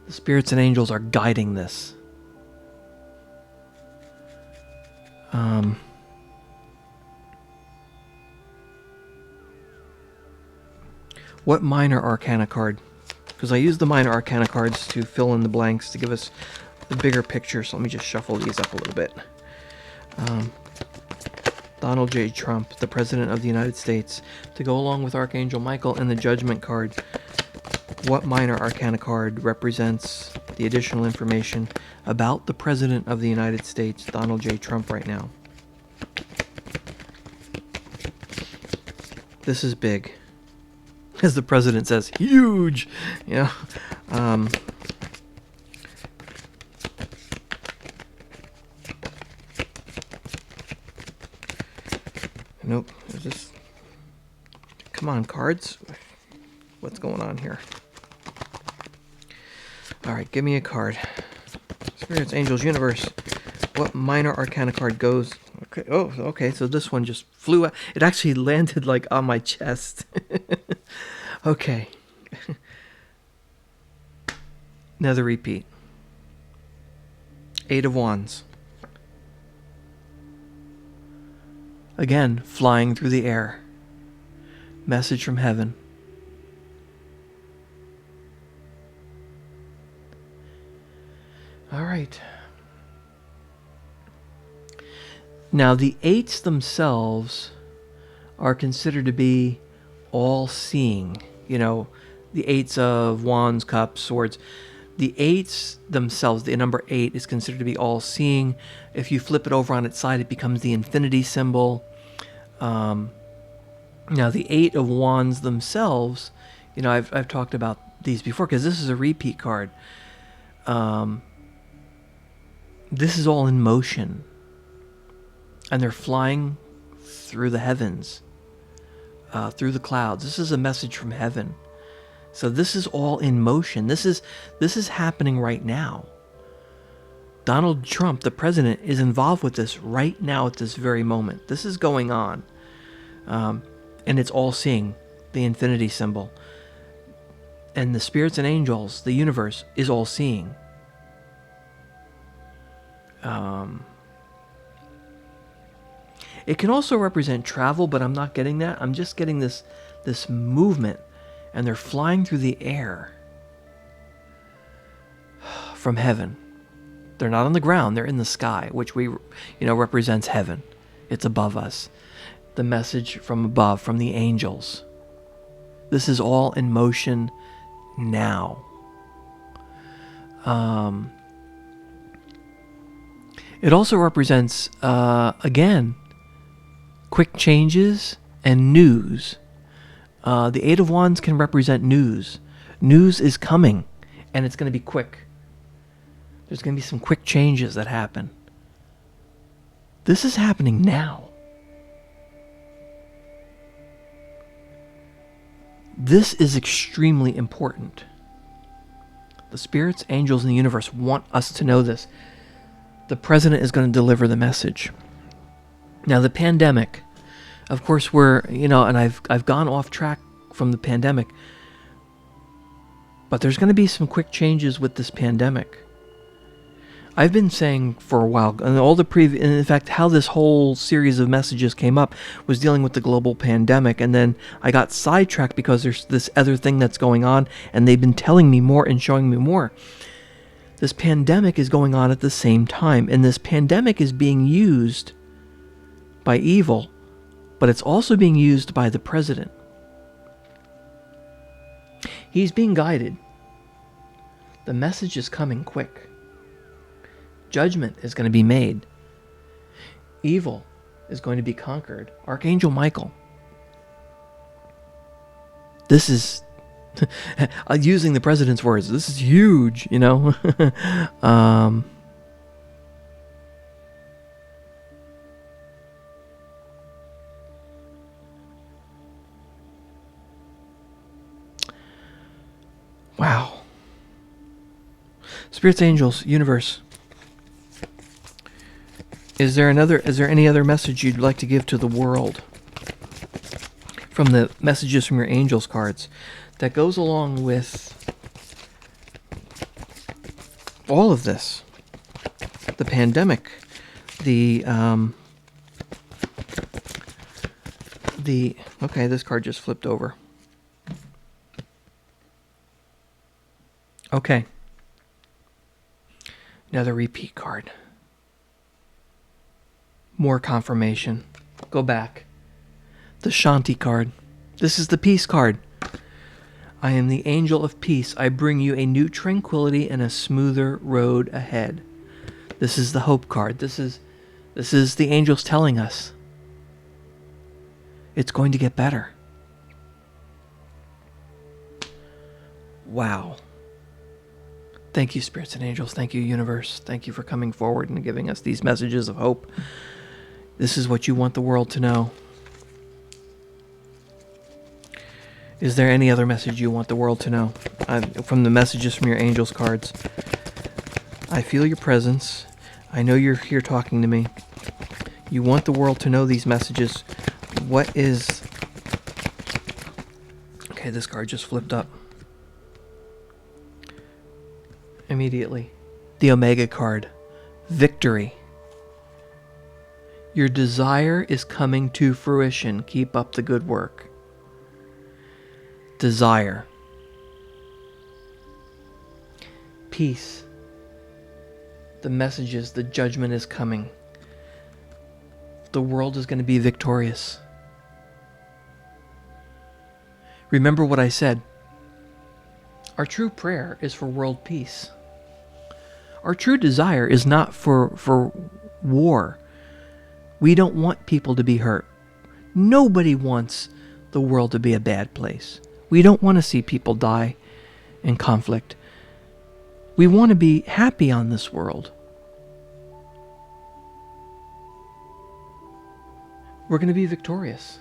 The spirits and angels are guiding this. What minor arcana card? Because I use the minor arcana cards to fill in the blanks to give us the bigger picture. So let me just shuffle these up a little bit. Donald J. Trump, the President of the United States, to go along with Archangel Michael and the Judgment card. What minor arcana card represents the additional information about the President of the United States, Donald J. Trump, right now? This is big. As the president says, huge! Yeah. Nope. There's this. Come on, cards. What's going on here? Alright, give me a card. Spirits, Angels, Universe. What minor arcana card goes? Okay. Oh, okay. So this one just flew out. It actually landed like on my chest. Okay. Another repeat. 8 of Wands. Again, flying through the air. Message from heaven. All right. Now, the 8s themselves are considered to be all-seeing. You know, the 8s of Wands, Cups, Swords. The 8s themselves, the number 8, is considered to be all-seeing. If you flip it over on its side, it becomes the infinity symbol. Now, the 8 of Wands themselves, you know, I've talked about these before because this is a repeat card. This is all in motion. And they're flying through the heavens, through the clouds. This is a message from heaven. So this is all in motion. This is happening right now. Donald Trump, the president, is involved with this right now at this very moment. This is going on. And it's all seeing, the infinity symbol. And the spirits and angels, the universe, is all seeing. It can also represent travel, but I'm not getting that. I'm just getting this movement, and they're flying through the air from heaven. They're not on the ground, they're in the sky, which represents heaven. It's above us. The message from above, from the angels. This is all in motion now. It also represents, again, quick changes and news. The Eight of Wands can represent news. News is coming, and it's going to be quick. There's going to be some quick changes that happen. This is happening now. This is extremely important. The spirits, angels, and the universe want us to know this. The president is going to deliver the message. Now, the pandemic, of course, and I've gone off track from the pandemic, but there's going to be some quick changes with this pandemic. I've been saying for a while, and in fact, how this whole series of messages came up was dealing with the global pandemic, and then I got sidetracked because there's this other thing that's going on, and they've been telling me more and showing me more. This pandemic is going on at the same time, and this pandemic is being used by evil, but it's also being used by the president. He's being guided. The message is coming quick. Judgment is going to be made. Evil is going to be conquered. Archangel Michael. This is, using the president's words, this is huge, Wow. Spirits, angels, universe. Is there any other message you'd like to give to the world from the messages from your angels cards that goes along with all of this? The pandemic, okay, this card just flipped over. Okay. Another repeat card. More confirmation. Go back. The Shanti card. This is the peace card. I am the angel of peace. I bring you a new tranquility and a smoother road ahead. This is the hope card. This is the angels telling us it's going to get better. Wow. Thank you, spirits and angels. Thank you, universe. Thank you for coming forward and giving us these messages of hope. This is what you want the world to know. Is there any other message you want the world to know? From the messages from your angels cards. I feel your presence. I know you're here talking to me. You want the world to know these messages. What is... Okay, this card just flipped up. Immediately. The Omega card. Victory. Your desire is coming to fruition. Keep up the good work. Desire. Peace. The messages, the judgment is coming. The world is going to be victorious. Remember what I said. Our true prayer is for world peace. Our true desire is not for war. We don't want people to be hurt. Nobody wants the world to be a bad place. We don't want to see people die in conflict. We want to be happy on this world. We're going to be victorious.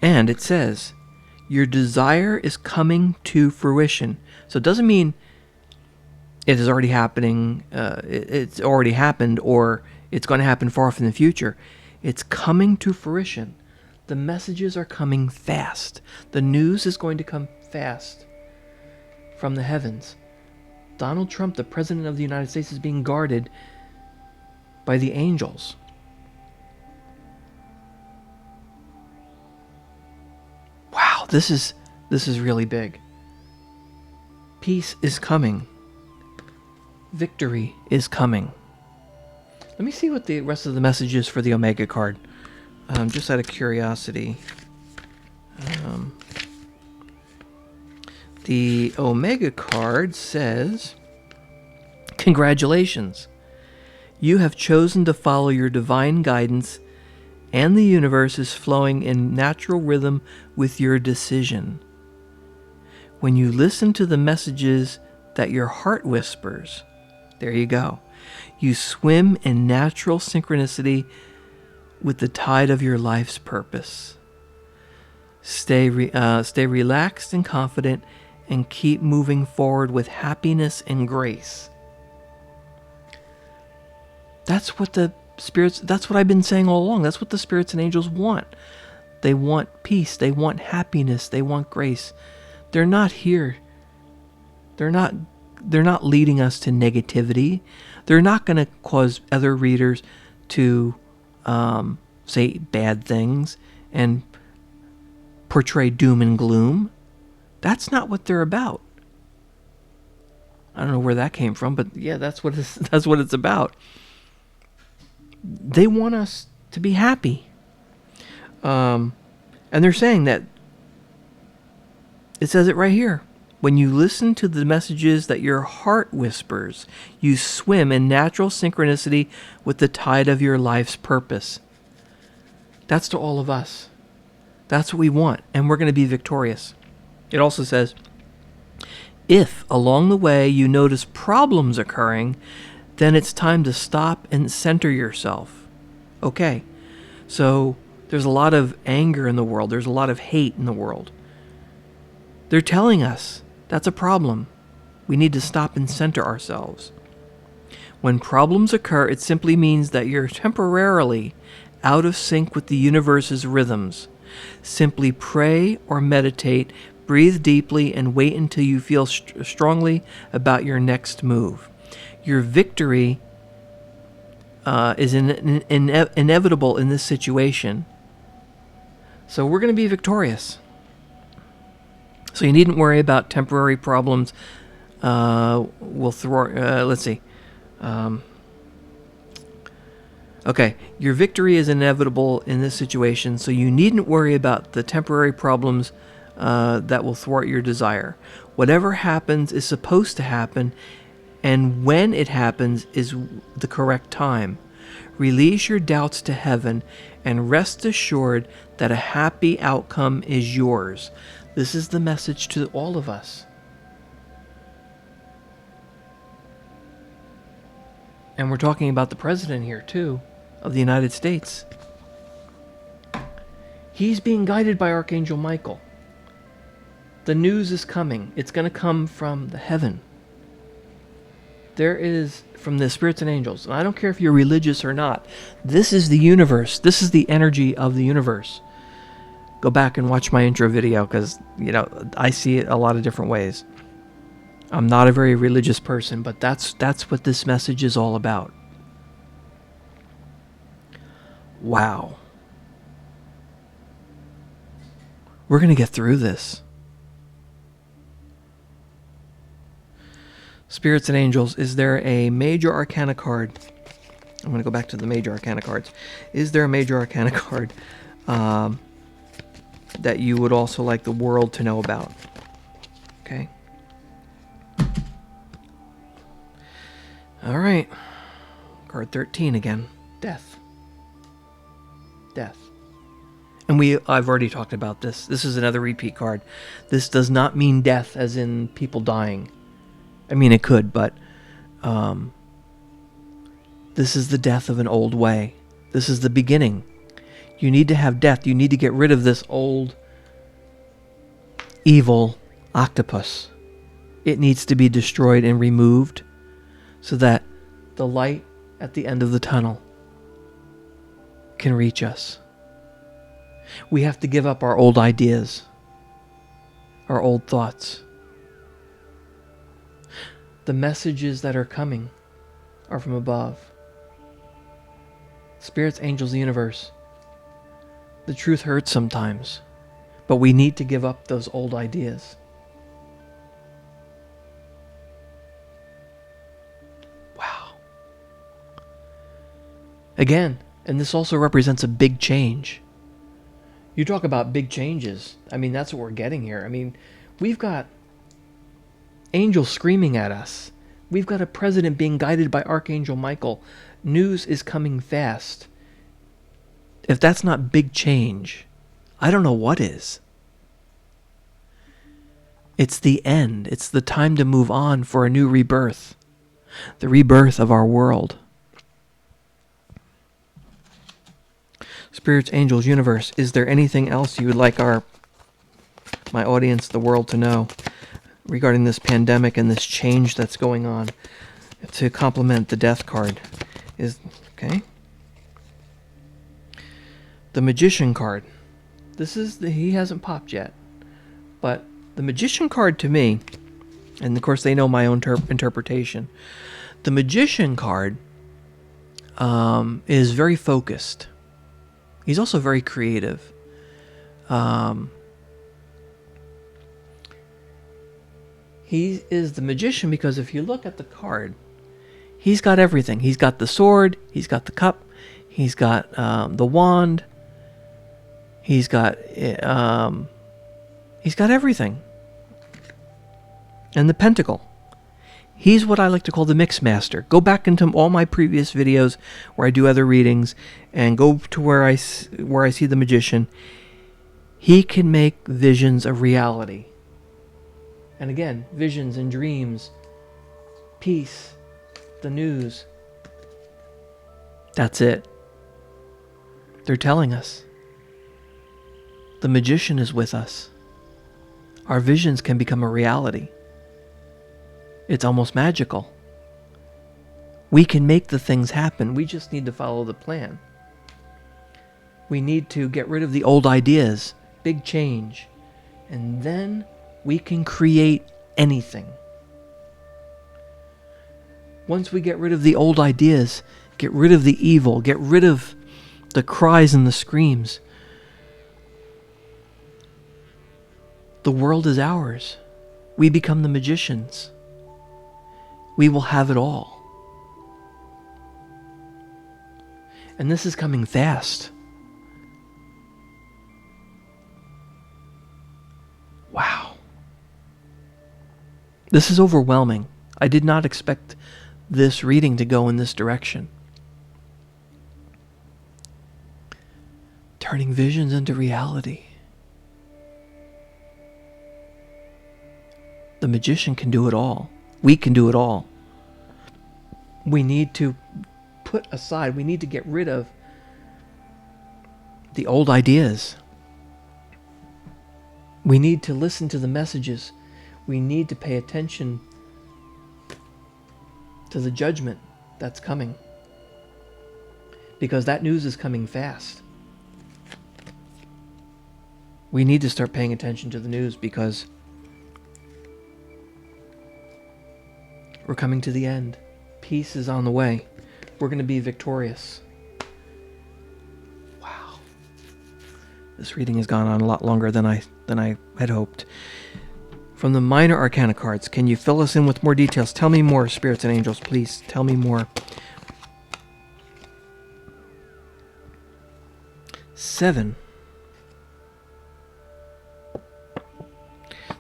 And it says, your desire is coming to fruition. So it doesn't mean it is already happening, it's already happened, or it's going to happen far off in the future. It's coming to fruition. The messages are coming fast. The news is going to come fast from the heavens. Donald Trump, the President of the United States, is being guarded by the angels. Wow, this is really big. Peace is coming. Victory is coming. Let me see what the rest of the message is for the Omega card. Just out of curiosity. The Omega card says, congratulations. You have chosen to follow your divine guidance, and the universe is flowing in natural rhythm with your decision. When you listen to the messages that your heart whispers, there you go. You swim in natural synchronicity with the tide of your life's purpose. Stay relaxed and confident, and keep moving forward with happiness and grace. That's what I've been saying all along. That's what the spirits and angels want. They want peace. They want happiness. They want grace. They're not here. They're not leading us to negativity. They're not going to cause other readers to say bad things and portray doom and gloom. That's not what they're about. I don't know where that came from, but yeah, that's what it's about. They want us to be happy. And they're saying that, it says it right here. When you listen to the messages that your heart whispers, you swim in natural synchronicity with the tide of your life's purpose. That's to all of us. That's what we want, and we're going to be victorious. It also says, if along the way you notice problems occurring, then it's time to stop and center yourself. Okay, so there's a lot of anger in the world. There's a lot of hate in the world. They're telling us that's a problem. We need to stop and center ourselves. When problems occur, it simply means that you're temporarily out of sync with the universe's rhythms. Simply pray or meditate, breathe deeply, and wait until you feel strongly about your next move. Your victory is inevitable in this situation. So we're going to be victorious. So you needn't worry about temporary problems. Let's see. Okay, your victory is inevitable in this situation, so you needn't worry about the temporary problems that will thwart your desire. Whatever happens is supposed to happen, and when it happens is the correct time. Release your doubts to heaven and rest assured that a happy outcome is yours. This is the message to all of us. And we're talking about the president here, too, of the United States. He's being guided by Archangel Michael. The news is coming. It's going to come from the heaven. There is, from the spirits and angels, and I don't care if you're religious or not, this is the universe. This is the energy of the universe. Go back and watch my intro video because, I see it a lot of different ways. I'm not a very religious person, but that's what this message is all about. Wow. We're going to get through this. Spirits and angels, is there a major arcana card? I'm going to go back to the major arcana cards. Is there a major arcana card that you would also like the world to know about? Okay. All right. Card 13 again. Death. Death. And I've already talked about this. This is another repeat card. This does not mean death as in people dying. I mean, it could, but this is the death of an old way. This is the beginning. You need to have death. You need to get rid of this old, evil octopus. It needs to be destroyed and removed so that the light at the end of the tunnel can reach us. We have to give up our old ideas, our old thoughts. The messages that are coming are from above. Spirits, angels, the universe. The truth hurts sometimes, but we need to give up those old ideas. Wow. Again, and this also represents a big change. You talk about big changes. I mean, that's what we're getting here. I mean, we've got angels screaming at us. We've got a president being guided by Archangel Michael. News is coming fast. If that's not big change, I don't know what is. It's the end. It's the time to move on for a new rebirth. The rebirth of our world. Spirits, angels, universe, is there anything else you would like my audience, the world, to know regarding this pandemic and this change that's going on? To complement the death card is, okay, the magician card. He hasn't popped yet, but the magician card to me, and of course they know my own interpretation, the magician card is very focused. He's also very creative. He is the magician because if you look at the card, he's got everything. He's got the sword, he's got the cup, he's got the wand, he's got everything. And the pentacle. He's what I like to call the mix master. Go back into all my previous videos where I do other readings and go to where I see the magician. He can make visions a reality. And again, visions and dreams, peace, the news. That's it. They're telling us. The magician is with us. Our visions can become a reality. It's almost magical. We can make the things happen. We just need to follow the plan. We need to get rid of the old ideas, big change, and then we can create anything. Once we get rid of the old ideas, get rid of the evil, get rid of the cries and the screams, the world is ours. We become the magicians. We will have it all. And this is coming fast. Wow. This is overwhelming. I did not expect this reading to go in this direction. Turning visions into reality. The magician can do it all. We can do it all. We need to put aside, we need to get rid of the old ideas. We need to listen to the messages. We need to pay attention to the judgment that's coming. Because that news is coming fast. We need to start paying attention to the news because we're coming to the end. Peace is on the way. We're going to be victorious. Wow. This reading has gone on a lot longer than I had hoped. From the minor arcana cards, can you fill us in with more details? Tell me more, spirits and angels, please. Tell me more. 7.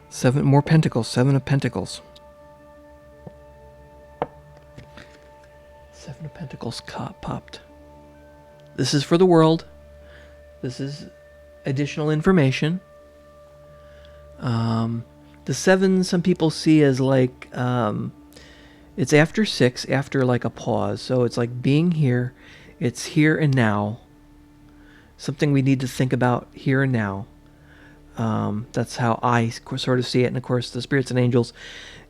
7 more pentacles. 7 of pentacles. 7 of Pentacles popped. This is for the world. This is additional information. The 7 some people see as like it's after 6, after like a pause. So it's like being here. It's here and now. Something we need to think about here and now. That's how I sort of see it. And of course, the spirits and angels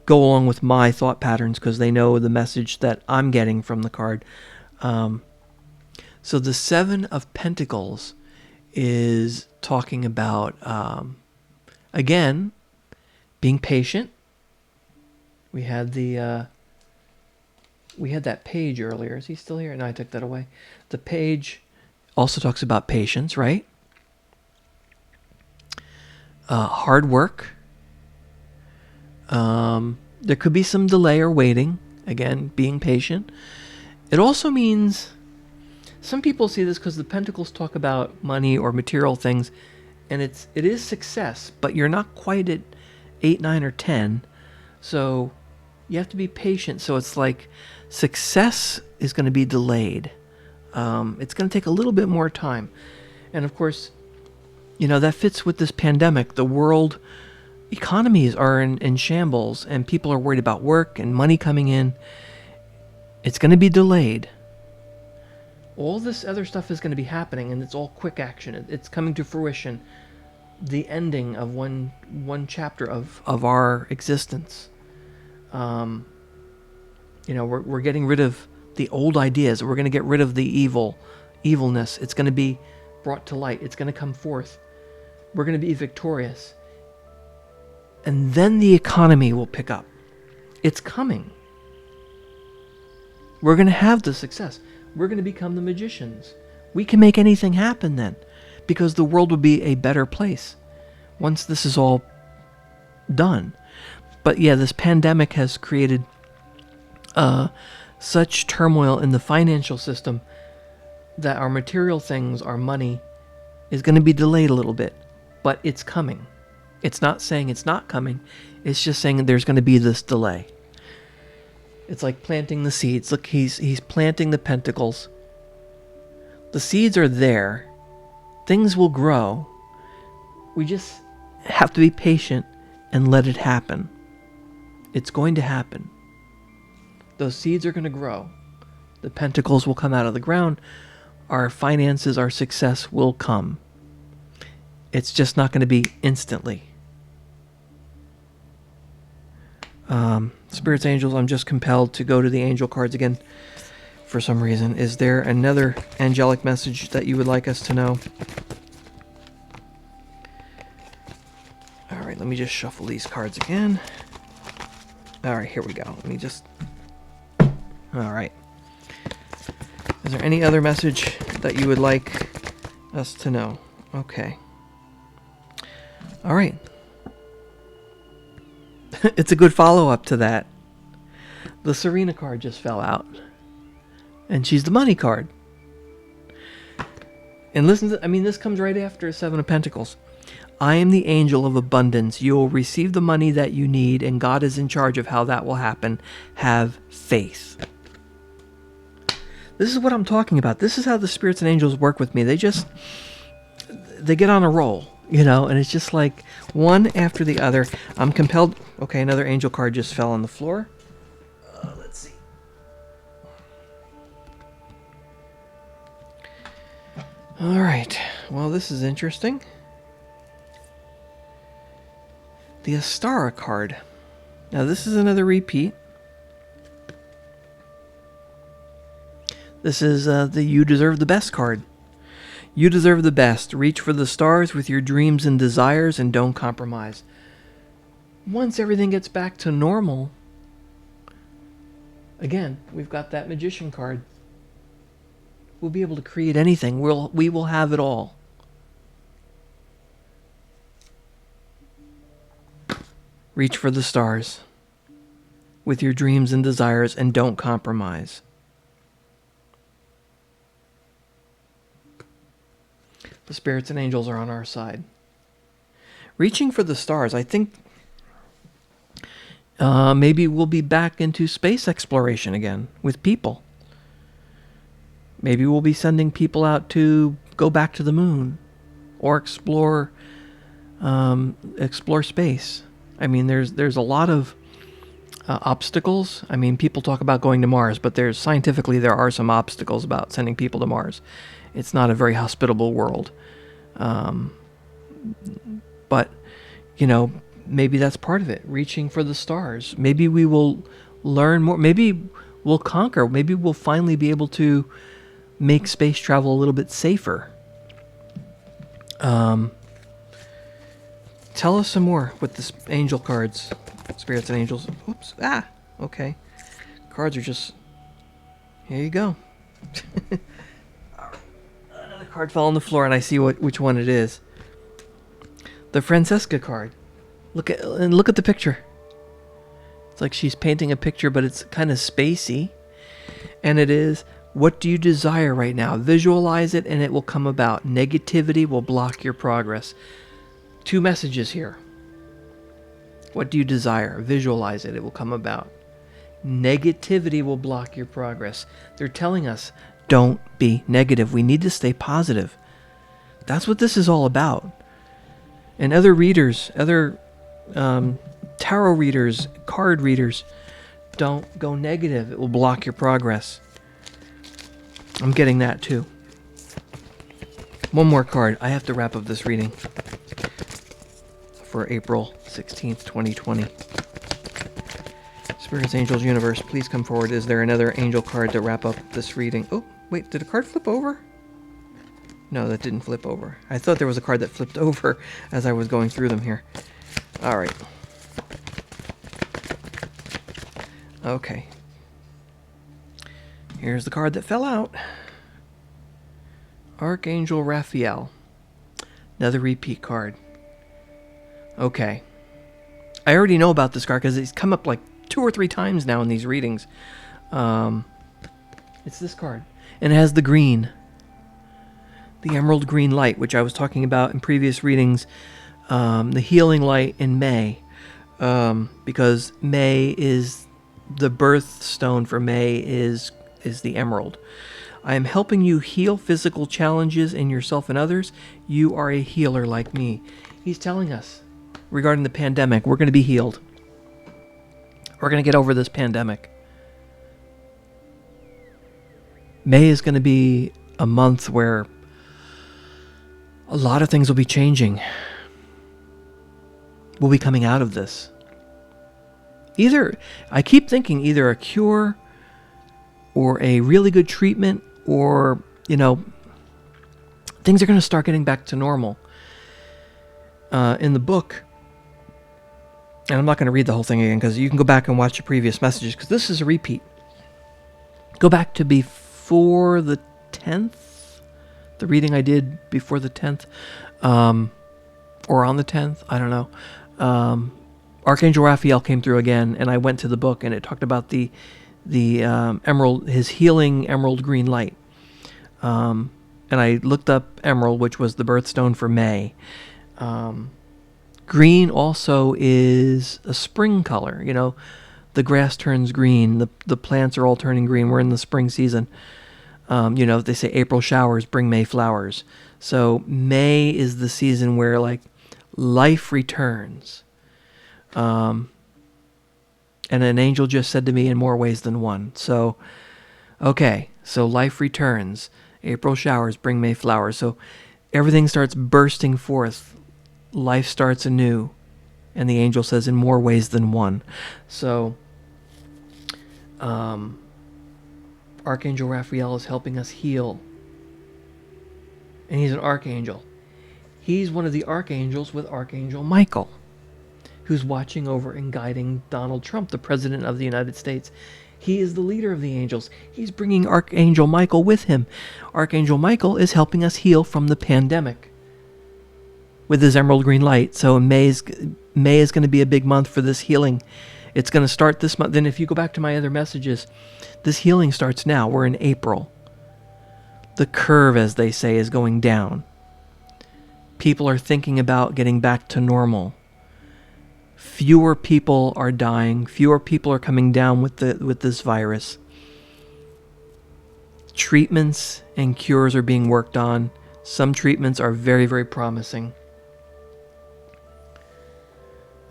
go along with my thought patterns because they know the message that I'm getting from the card. So the 7 of Pentacles is talking about, again, being patient. We had the we had that page earlier. Is he still here? No, I took that away. The page also talks about patience, right? Hard work. There could be some delay or waiting. Again, being patient. It also means some people see this because the Pentacles talk about money or material things, and it is success, but you're not quite at 8, 9, or 10. So you have to be patient. So it's like success is going to be delayed. It's going to take a little bit more time. And of course, that fits with this pandemic. The world economies are in shambles, and people are worried about work and money coming in. It's going to be delayed. All this other stuff is going to be happening, and it's all quick action. It's coming to fruition. The ending of one chapter of our existence. We're getting rid of the old ideas. We're going to get rid of the evilness. It's going to be brought to light. It's going to come forth. We're going to be victorious. And then the economy will pick up. It's coming. We're going to have the success. We're going to become the magicians. We can make anything happen then, because the world will be a better place once this is all done. But yeah, this pandemic has created such turmoil in the financial system that our material things, our money, is going to be delayed a little bit. But it's coming. It's not saying it's not coming. It's just saying there's going to be this delay. It's like planting the seeds. Look, he's planting the pentacles. The seeds are there. Things will grow. We just have to be patient and let it happen. It's going to happen. Those seeds are going to grow. The pentacles will come out of the ground. Our finances, our success will come. It's just not going to be instantly. Spirits, angels, I'm just compelled to go to the angel cards again for some reason. Is there another angelic message that you would like us to know? Alright, let me just shuffle these cards again. Alright, here we go. Let me just... Alright. Is there any other message that you would like us to know? Okay. Alright. It's a good follow-up to that. The Serena card just fell out. And she's the money card. And listen to... this comes right after Seven of Pentacles. I am the angel of abundance. You will receive the money that you need, and God is in charge of how that will happen. Have faith. This is what I'm talking about. This is how the spirits and angels work with me. They get on a roll, and it's just like one after the other. I'm compelled. Okay, another angel card just fell on the floor. Let's see. All right. Well, this is interesting. The Astara card. Now, this is another repeat. This is the You Deserve the Best card. You deserve the best. Reach for the stars with your dreams and desires, and don't compromise. Once everything gets back to normal, again, we've got that Magician card. We'll be able to create anything. We will have it all. Reach for the stars with your dreams and desires, and don't compromise. The spirits and angels are on our side. Reaching for the stars, I think maybe we'll be back into space exploration again with people. Maybe we'll be sending people out to go back to the moon or explore space. There's a lot of obstacles. People talk about going to Mars, but scientifically there are some obstacles about sending people to Mars. It's not a very hospitable world. But, maybe that's part of it. Reaching for the stars. Maybe we will learn more. Maybe we'll conquer. Maybe we'll finally be able to make space travel a little bit safer. Tell us some more with the angel cards. Spirits and angels. Oops. Okay. Cards are just Here you go. Another card fell on the floor, and I see which one it is. The Francesca card. Look at the picture. It's like she's painting a picture, but it's kind of spacey. And it is, what do you desire right now? Visualize it and it will come about. Negativity will block your progress. 2 messages here. What do you desire? Visualize it. It will come about. Negativity will block your progress. They're telling us, don't be negative. We need to stay positive. That's what this is all about. And other readers, other tarot readers, card readers, don't go negative. It will block your progress. I'm getting that too. One more card. I have to wrap up this reading for April 16th, 2020. Spirits, Angels, Universe, please come forward. Is there another angel card to wrap up this reading? Oh, wait, did a card flip over? No, that didn't flip over. I thought there was a card that flipped over as I was going through them here. All right. Okay. Here's the card that fell out. Archangel Raphael. Another repeat card. Okay. I already know about this card because it's come up like 2 or 3 times now in these readings. It's this card. And it has the green. The emerald green light, which I was talking about in previous readings. The healing light in May. Because May is... the birthstone for May is the emerald. I am helping you heal physical challenges in yourself and others. You are a healer like me. He's telling us regarding the pandemic, we're going to be healed. We're going to get over this pandemic. May is going to be a month where a lot of things will be changing. We'll be coming out of this. I keep thinking either a cure or a really good treatment or, things are going to start getting back to normal. In the book, and I'm not going to read the whole thing again because you can go back and watch the previous messages because this is a repeat. Go back to before the 10th, the reading I did before the 10th, or on the 10th, I don't know. Archangel Raphael came through again, and I went to the book, and it talked about the emerald, his healing emerald green light. And I looked up emerald, which was the birthstone for May. Green also is a spring color. The grass turns green. The plants are all turning green. We're in the spring season. They say April showers bring May flowers. So May is the season where life returns. And an angel just said to me in more ways than one. So, okay. So life returns. April showers bring May flowers. So everything starts bursting forth. Life starts anew. And the angel says in more ways than one. So, Archangel Raphael is helping us heal. And he's an archangel. He's one of the archangels with Archangel Michael, who's watching over and guiding Donald Trump, the President of the United States. He is the leader of the angels. He's bringing Archangel Michael with him. Archangel Michael is helping us heal from the pandemic with his emerald green light. So May is going to be a big month for this healing. It's going to start this month. Then if you go back to my other messages, this healing starts now. We're in April. The curve, as they say, is going down. People are thinking about getting back to normal. Fewer people are dying. Fewer people are coming down with this virus. Treatments and cures are being worked on. Some treatments are very, very promising.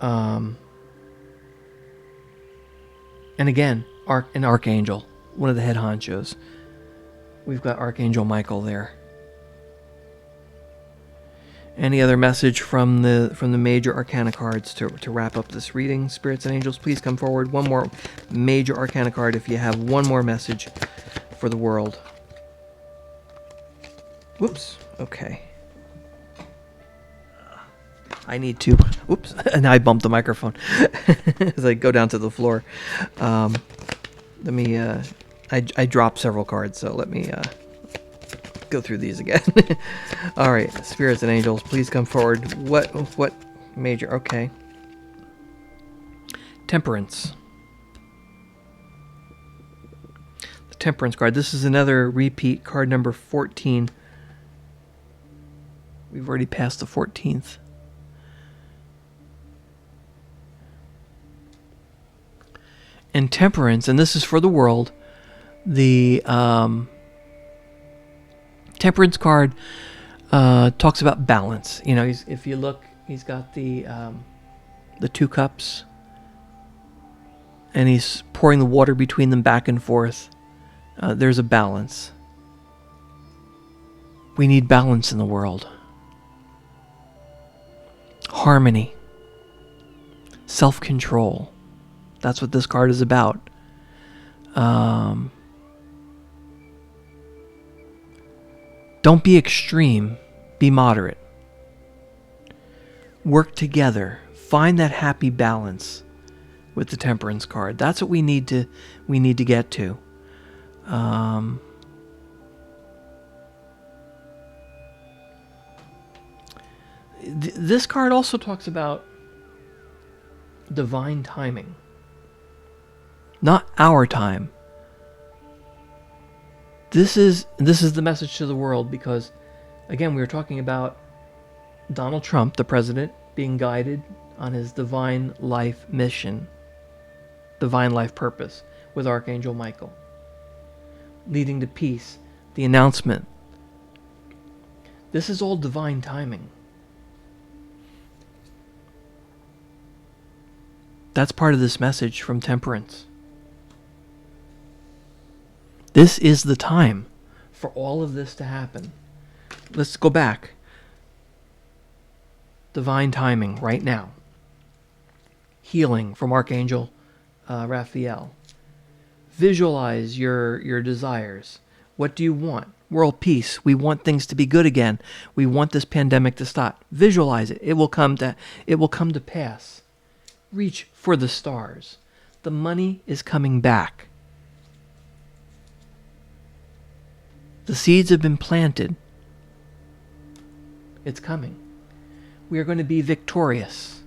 And again, an archangel, one of the head honchos. We've got Archangel Michael there. Any other message from the major arcana cards to wrap up this reading? Spirits and angels, please come forward. One more major arcana card if you have one more message for the world. Whoops. Okay. I need to... Whoops. And I bumped the microphone as I go down to the floor. Let me I dropped several cards, so let me go through these again. All right, spirits and angels, please come forward. What major? Okay. Temperance. The Temperance card. This is another repeat, card number 14. We've already passed the 14th. And Temperance, and this is for the world, the Temperance card talks about balance. You know, if you look, he's got the 2 cups, and he's pouring the water between them back and forth. There's a balance. We need balance in the world. Harmony. Self-control. That's what this card is about. Don't be extreme. Be moderate. Work together. Find that happy balance with the Temperance card. That's what we need to get to. This card also talks about divine timing. Not our time. This is the message to the world, because again, we were talking about Donald Trump, the president, being guided on his divine life mission, divine life purpose with Archangel Michael, leading to peace, the announcement. This is all divine timing. That's part of this message from Temperance. This is the time for all of this to happen. Let's go back. Divine timing right now. Healing from Archangel Raphael. Visualize your desires. What do you want? World peace. We want things to be good again. We want this pandemic to stop. Visualize it. It will come to pass. Reach for the stars. The money is coming back. The seeds have been planted. It's coming. We are going to be victorious.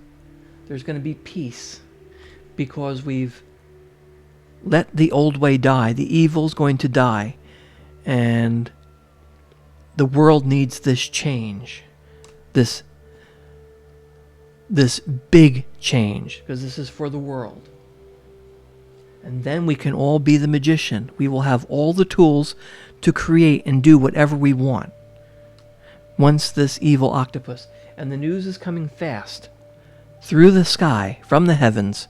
There's going to be peace because we've let the old way die. The evil's going to die. And the world needs this change. This big change, because this is for the world. And then we can all be the magician. We will have all the tools to create and do whatever we want. Once this evil octopus, and the news is coming fast, through the sky, from the heavens,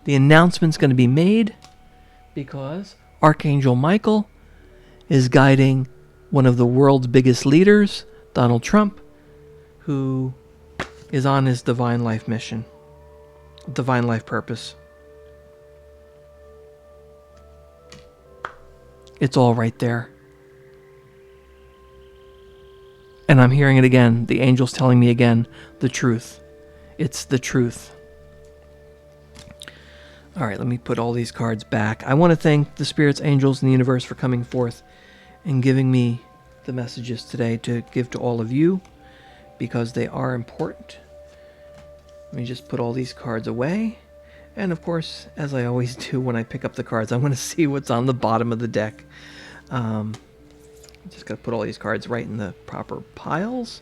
the announcement's going to be made because Archangel Michael is guiding one of the world's biggest leaders, Donald Trump, who is on his divine life mission, divine life purpose. It's all right there. And I'm hearing it again. The angel's telling me again the truth. It's the truth. All right, let me put all these cards back. I want to thank the spirits, angels, and the universe for coming forth and giving me the messages today to give to all of you, because they are important. Let me just put all these cards away. And of course, as I always do when I pick up the cards, I want to see what's on the bottom of the deck. Just got to put all these cards right in the proper piles.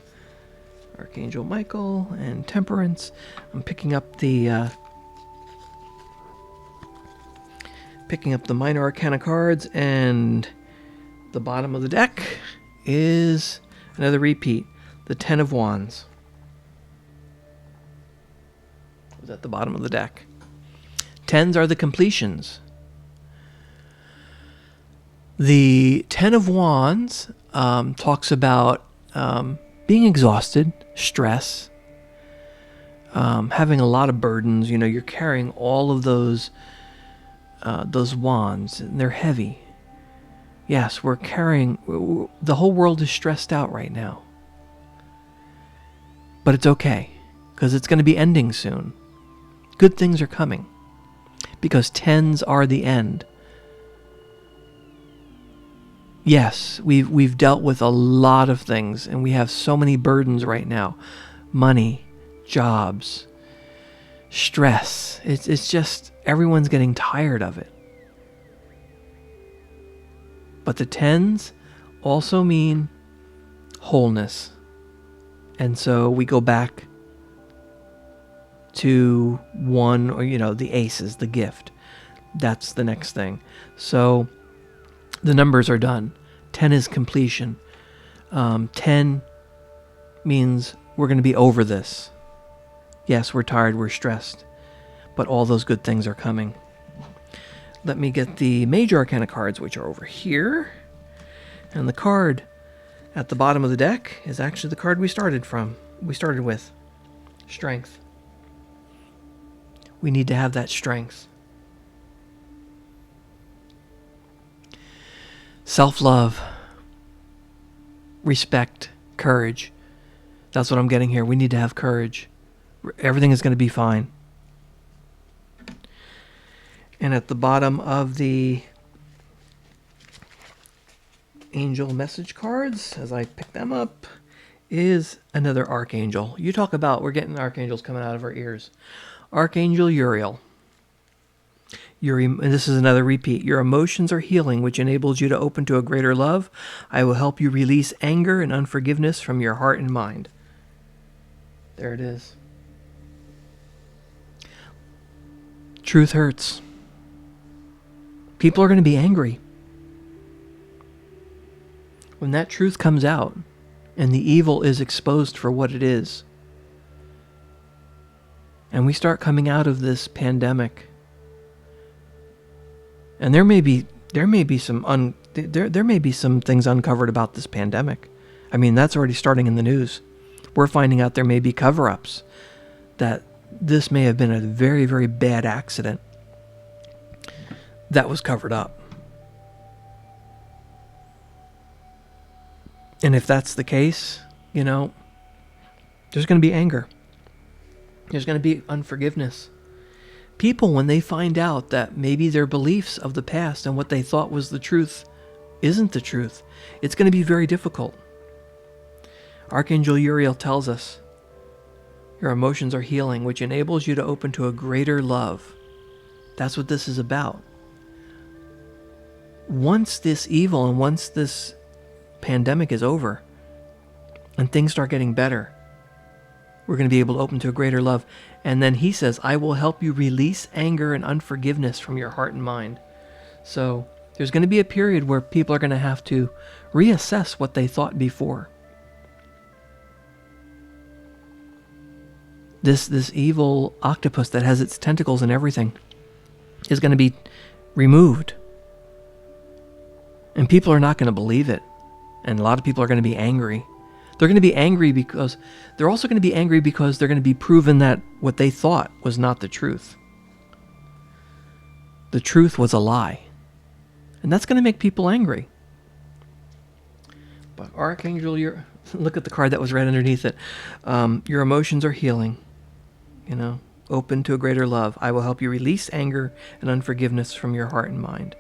Archangel Michael and Temperance. I'm picking up the minor arcana cards, and the bottom of the deck is another repeat. The 10 of Wands was at the bottom of the deck. Tens are the completions. The 10 of Wands talks about being exhausted, stress, having a lot of burdens. You know, you're carrying all of those wands, and they're heavy. Yes, we're carrying... The whole world is stressed out right now. But it's okay, because it's going to be ending soon. Good things are coming, because tens are the end. Yes, we've dealt with a lot of things, and we have so many burdens right now. Money, jobs, stress. It's just everyone's getting tired of it. But the tens also mean wholeness. And so we go back to one, or the aces, the gift. That's the next thing. So the numbers are done. 10 is completion. 10 means we're going to be over this. Yes, we're tired, we're stressed, but all those good things are coming. Let me get the major arcana cards, which are over here. And the card at the bottom of the deck is actually the card we started with. Strength. We need to have that strength. Self-love, respect, courage. That's what I'm getting here. We need to have courage. Everything is going to be fine. And at the bottom of the angel message cards, as I pick them up, is another archangel. You talk about we're getting archangels coming out of our ears. Archangel Uriel. And this is another repeat. Your emotions are healing, which enables you to open to a greater love. I will help you release anger and unforgiveness from your heart and mind. There it is. Truth hurts. People are going to be angry. When that truth comes out and the evil is exposed for what it is, and we start coming out of this pandemic, and there may be some things uncovered about this pandemic. I mean, that's already starting in the news. We're finding out there may be cover-ups, that this may have been a very, very bad accident that was covered up. And if that's the case, there's going to be anger. There's going to be unforgiveness. People, when they find out that maybe their beliefs of the past and what they thought was the truth isn't the truth, it's going to be very difficult. Archangel Uriel tells us, your emotions are healing, which enables you to open to a greater love. That's what this is about. Once this evil and once this pandemic is over and things start getting better, we're going to be able to open to a greater love. And then he says, I will help you release anger and unforgiveness from your heart and mind. So there's going to be a period where people are going to have to reassess what they thought before. This evil octopus that has its tentacles and everything is going to be removed. And people are not going to believe it. And a lot of people are going to be angry. They're going to be angry because they're also going to be angry because they're going to be proven that what they thought was not the truth. The truth was a lie. And that's going to make people angry. But Archangel, look at the card that was right underneath it. Your emotions are healing. Open to a greater love. I will help you release anger and unforgiveness from your heart and mind.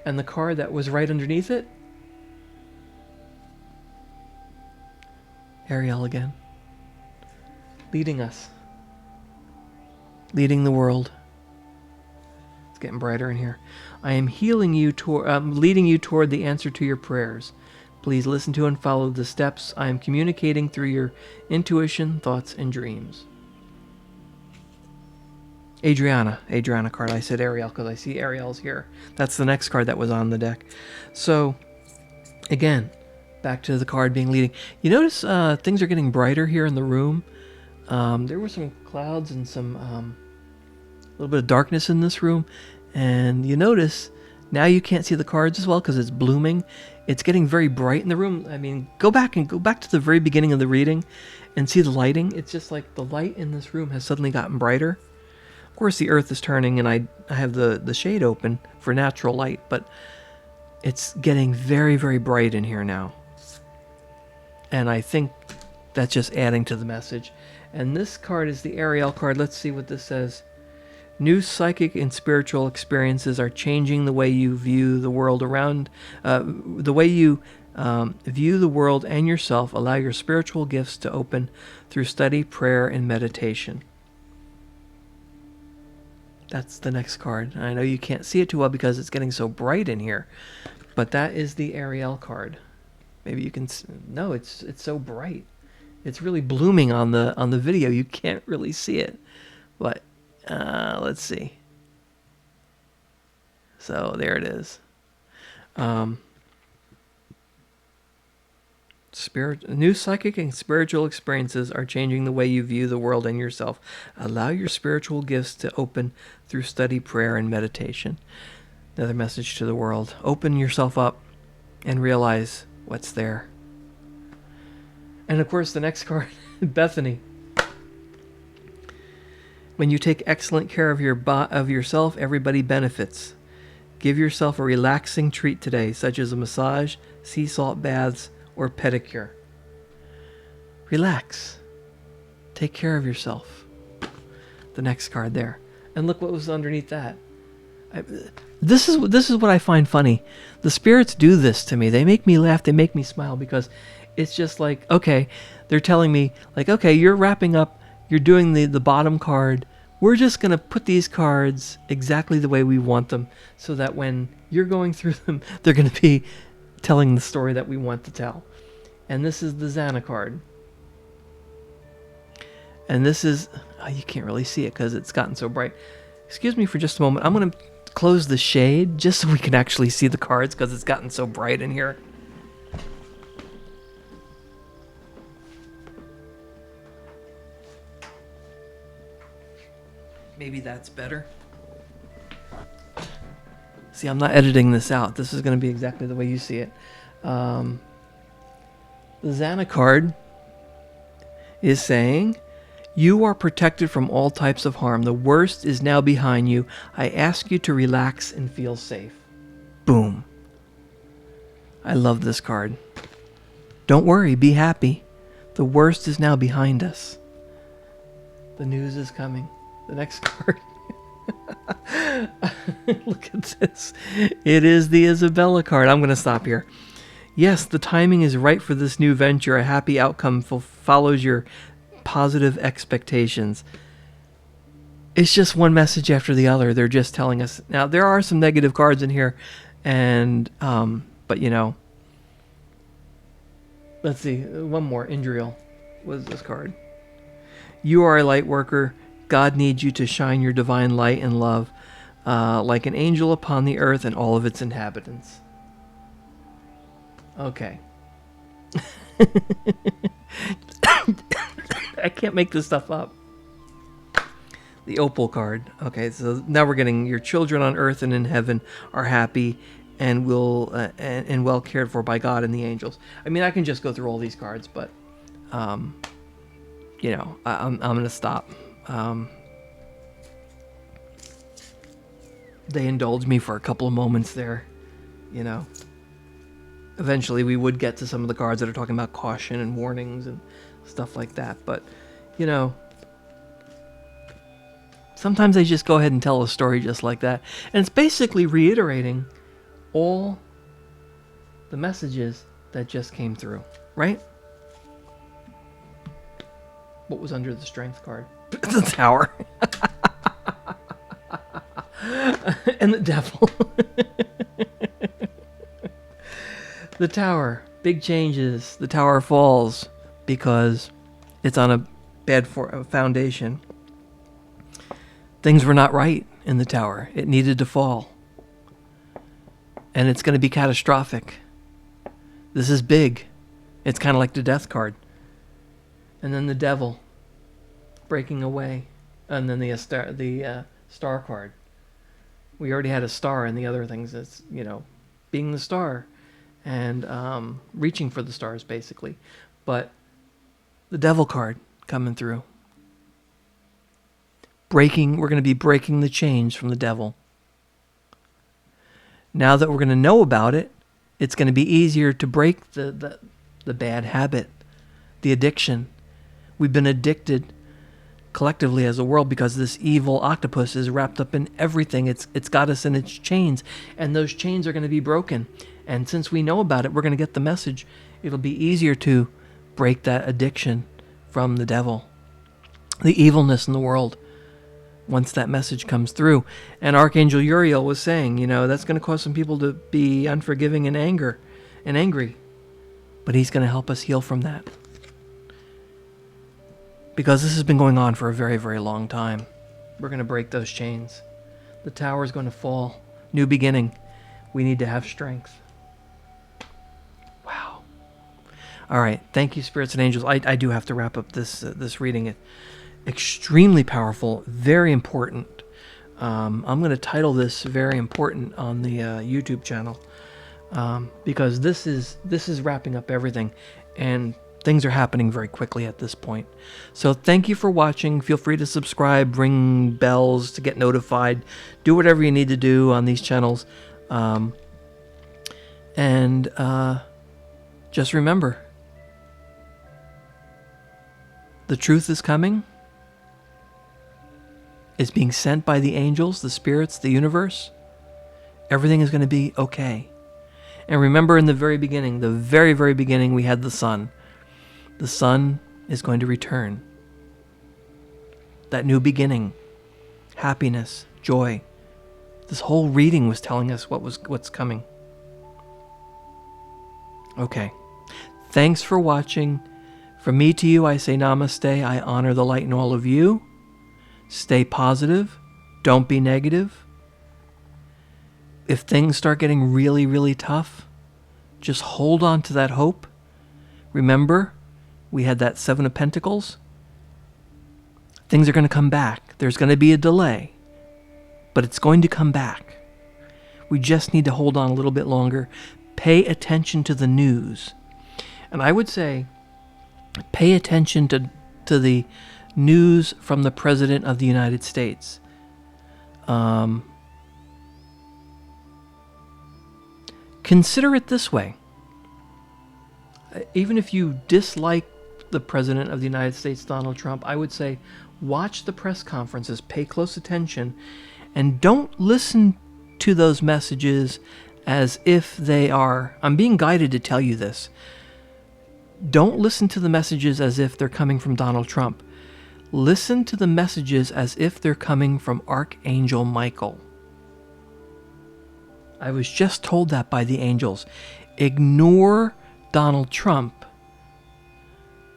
And the card that was right underneath it, Ariel again. Leading us. Leading the world. It's getting brighter in here. I am leading you toward the answer to your prayers. Please listen to and follow the steps I am communicating through your intuition, thoughts, and dreams. Adriana card. I said Ariel because I see Ariel's here. That's the next card that was on the deck. So, again, back to the card being leading. You notice things are getting brighter here in the room. There were some clouds and some little bit of darkness in this room. And you notice now you can't see the cards as well because it's blooming. It's getting very bright in the room. I mean, go back to the very beginning of the reading and see the lighting. It's just like the light in this room has suddenly gotten brighter. Of course, the earth is turning and I have the shade open for natural light, but it's getting very, very bright in here now. And I think that's just adding to the message. And this card is the Ariel card. Let's see what this says. New psychic and spiritual experiences are changing the way you view the world around, the way you view the world and yourself. Allow your spiritual gifts to open through study, prayer, and meditation. That's the next card. I know you can't see it too well because it's getting so bright in here, but that is the Ariel card. Maybe you can. No, it's so bright. It's really blooming on the video. You can't really see it, but let's see. So there it is. New psychic and spiritual experiences are changing the way you view the world and yourself. Allow your spiritual gifts to open through study, prayer, and meditation. Another message to the world. Open yourself up and realize what's there. And of course, the next card, Bethany. When you take excellent care of yourself, everybody benefits. Give yourself a relaxing treat today, such as a massage, sea salt baths, or pedicure. Relax. Take care of yourself. The next card there. And look what was underneath that. This is what I find funny. The spirits do this to me. They make me laugh. They make me smile because it's just like, okay, they're telling me, like, okay, you're wrapping up. You're doing the bottom card. We're just going to put these cards exactly the way we want them so that when you're going through them, they're going to be telling the story that we want to tell. And this is the Xana card. And this is, you can't really see it because it's gotten so bright. Excuse me for just a moment. I'm going to close the shade just so we can actually see the cards because it's gotten so bright in here. Maybe that's better. See, I'm not editing this out. This is going to be exactly the way you see it. The Xana card is saying, you are protected from all types of harm. The worst is now behind you. I ask you to relax and feel safe. Boom. I love this card. Don't worry, be happy. The worst is now behind us. The news is coming. The next card. Look at this. It is the Isabella card. I'm going to stop here. Yes, the timing is right for this new venture. A happy outcome follows your positive expectations. It's just one message after the other. They're just telling us. Now, there are some negative cards in here, and but you know, let's see. One more. Indriel. What is this card? You are a light worker. God needs you to shine your divine light and love like an angel upon the earth and all of its inhabitants. Okay. I can't make this stuff up. The opal card. Okay, so now we're getting your children on earth and in heaven are happy and will and well cared for by God and the angels. I mean, I can just go through all these cards, but you know, I'm going to stop. They indulged me for a couple of moments there, you know. Eventually we would get to some of the cards that are talking about caution and warnings and stuff like that, but you know, sometimes they just go ahead and tell a story just like that, and it's basically reiterating all the messages that just came through, right? What was under the strength card? The Tower. And the Devil. The Tower. Big changes. The Tower falls because it's on a bad foundation. Things were not right in the Tower. It needed to fall. And it's going to be catastrophic. This is big. It's kind of like the Death card. And then the Devil breaking away. And then the Star card. We already had a star in the other things. That's, you know, being the star and reaching for the stars, basically. But the Devil card coming through. We're going to be breaking the chains from the Devil. Now that we're going to know about it, it's going to be easier to break the bad habit, the addiction. We've been addicted collectively as a world, because this evil octopus is wrapped up in everything. It's got us in its chains, and those chains are going to be broken. And since we know about it, we're going to get the message. It'll be easier to break that addiction from the devil, the evilness in the world, once that message comes through. And Archangel Uriel was saying, that's going to cause some people to be unforgiving and angry. But he's going to help us heal from that. Because this has been going on for a very, very long time. We're going to break those chains. The tower is going to fall. New beginning. We need to have strength. Wow. All right. Thank you, spirits and angels. I do have to wrap up this reading. Extremely powerful. Very important. I'm going to title this "Very Important" on the YouTube channel, because this is wrapping up everything, and things are happening very quickly at this point. So thank you for watching. Feel free to subscribe, ring bells to get notified, do whatever you need to do on these channels. And just remember, the truth is coming. It's being sent by the angels, the spirits, the universe. Everything is going to be okay. And remember, in the very beginning, the very, very beginning, we had the sun. The sun is going to return. That new beginning, happiness, joy. This whole reading was telling us what's coming. Okay. Thanks for watching. From me to you, I say namaste. I honor the light in all of you. Stay positive. Don't be negative. If things start getting really, really tough, just hold on to that hope. Remember, we had that Seven of Pentacles. Things are going to come back. There's going to be a delay, but it's going to come back. We just need to hold on a little bit longer. Pay attention to the news. And I would say, pay attention to the news from the President of the United States. Consider it this way. Even if you dislike the President of the United States, Donald Trump, I would say watch the press conferences, pay close attention, and don't listen to those messages as if they are... I'm being guided to tell you this. Don't listen to the messages as if they're coming from Donald Trump. Listen to the messages as if they're coming from Archangel Michael. I was just told that by the angels. Ignore Donald Trump.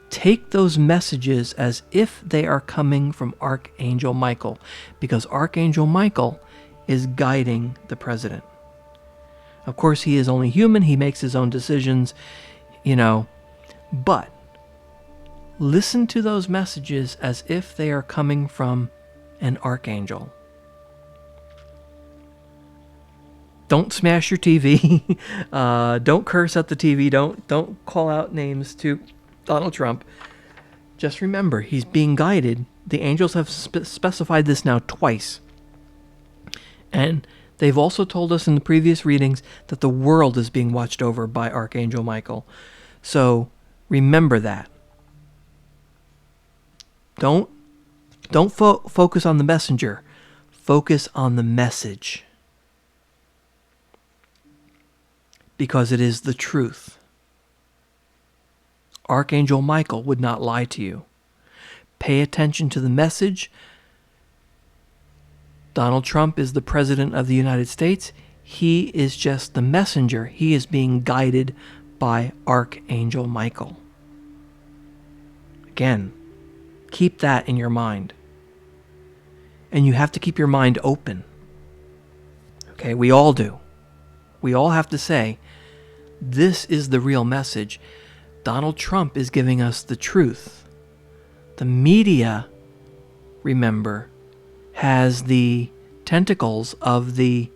Take those messages as if they are coming from Archangel Michael, because Archangel Michael is guiding the president. Of course, he is only human. He makes his own decisions, but listen to those messages as if they are coming from an archangel. Don't smash your TV. Don't curse at the TV. Don't call out names to Donald Trump. Just remember, he's being guided. The angels have specified this now twice. And they've also told us in the previous readings that the world is being watched over by Archangel Michael. So remember that. Don't focus on the messenger. Focus on the message. Because it is the truth. Archangel Michael would not lie to you. Pay attention to the message. Donald Trump is the President of the United States. He is just the messenger. He is being guided by Archangel Michael. Again, keep that in your mind. And you have to keep your mind open. Okay, we all do. We all have to say, this is the real message. Donald Trump is giving us the truth. The media, remember, has the tentacles of the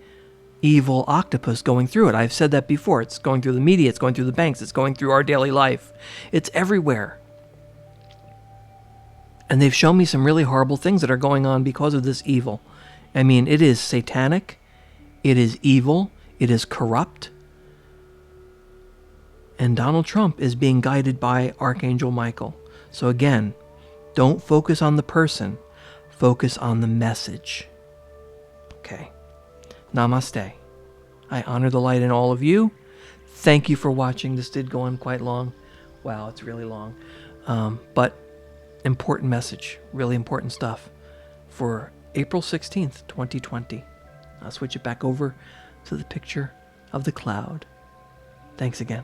evil octopus going through it. I've said that before. It's going through the media. It's going through the banks. It's going through our daily life. It's everywhere. And they've shown me some really horrible things that are going on because of this evil. I mean, it is satanic. It is evil. It is corrupt. And Donald Trump is being guided by Archangel Michael. So again, Don't focus on the person. Focus on the message. Okay. Namaste. I honor the light in all of you. Thank you for watching. This did go on quite long. Wow, it's really long. But important message. Really important stuff for April 16th, 2020. I'll switch it back over to the picture of the cloud. Thanks again.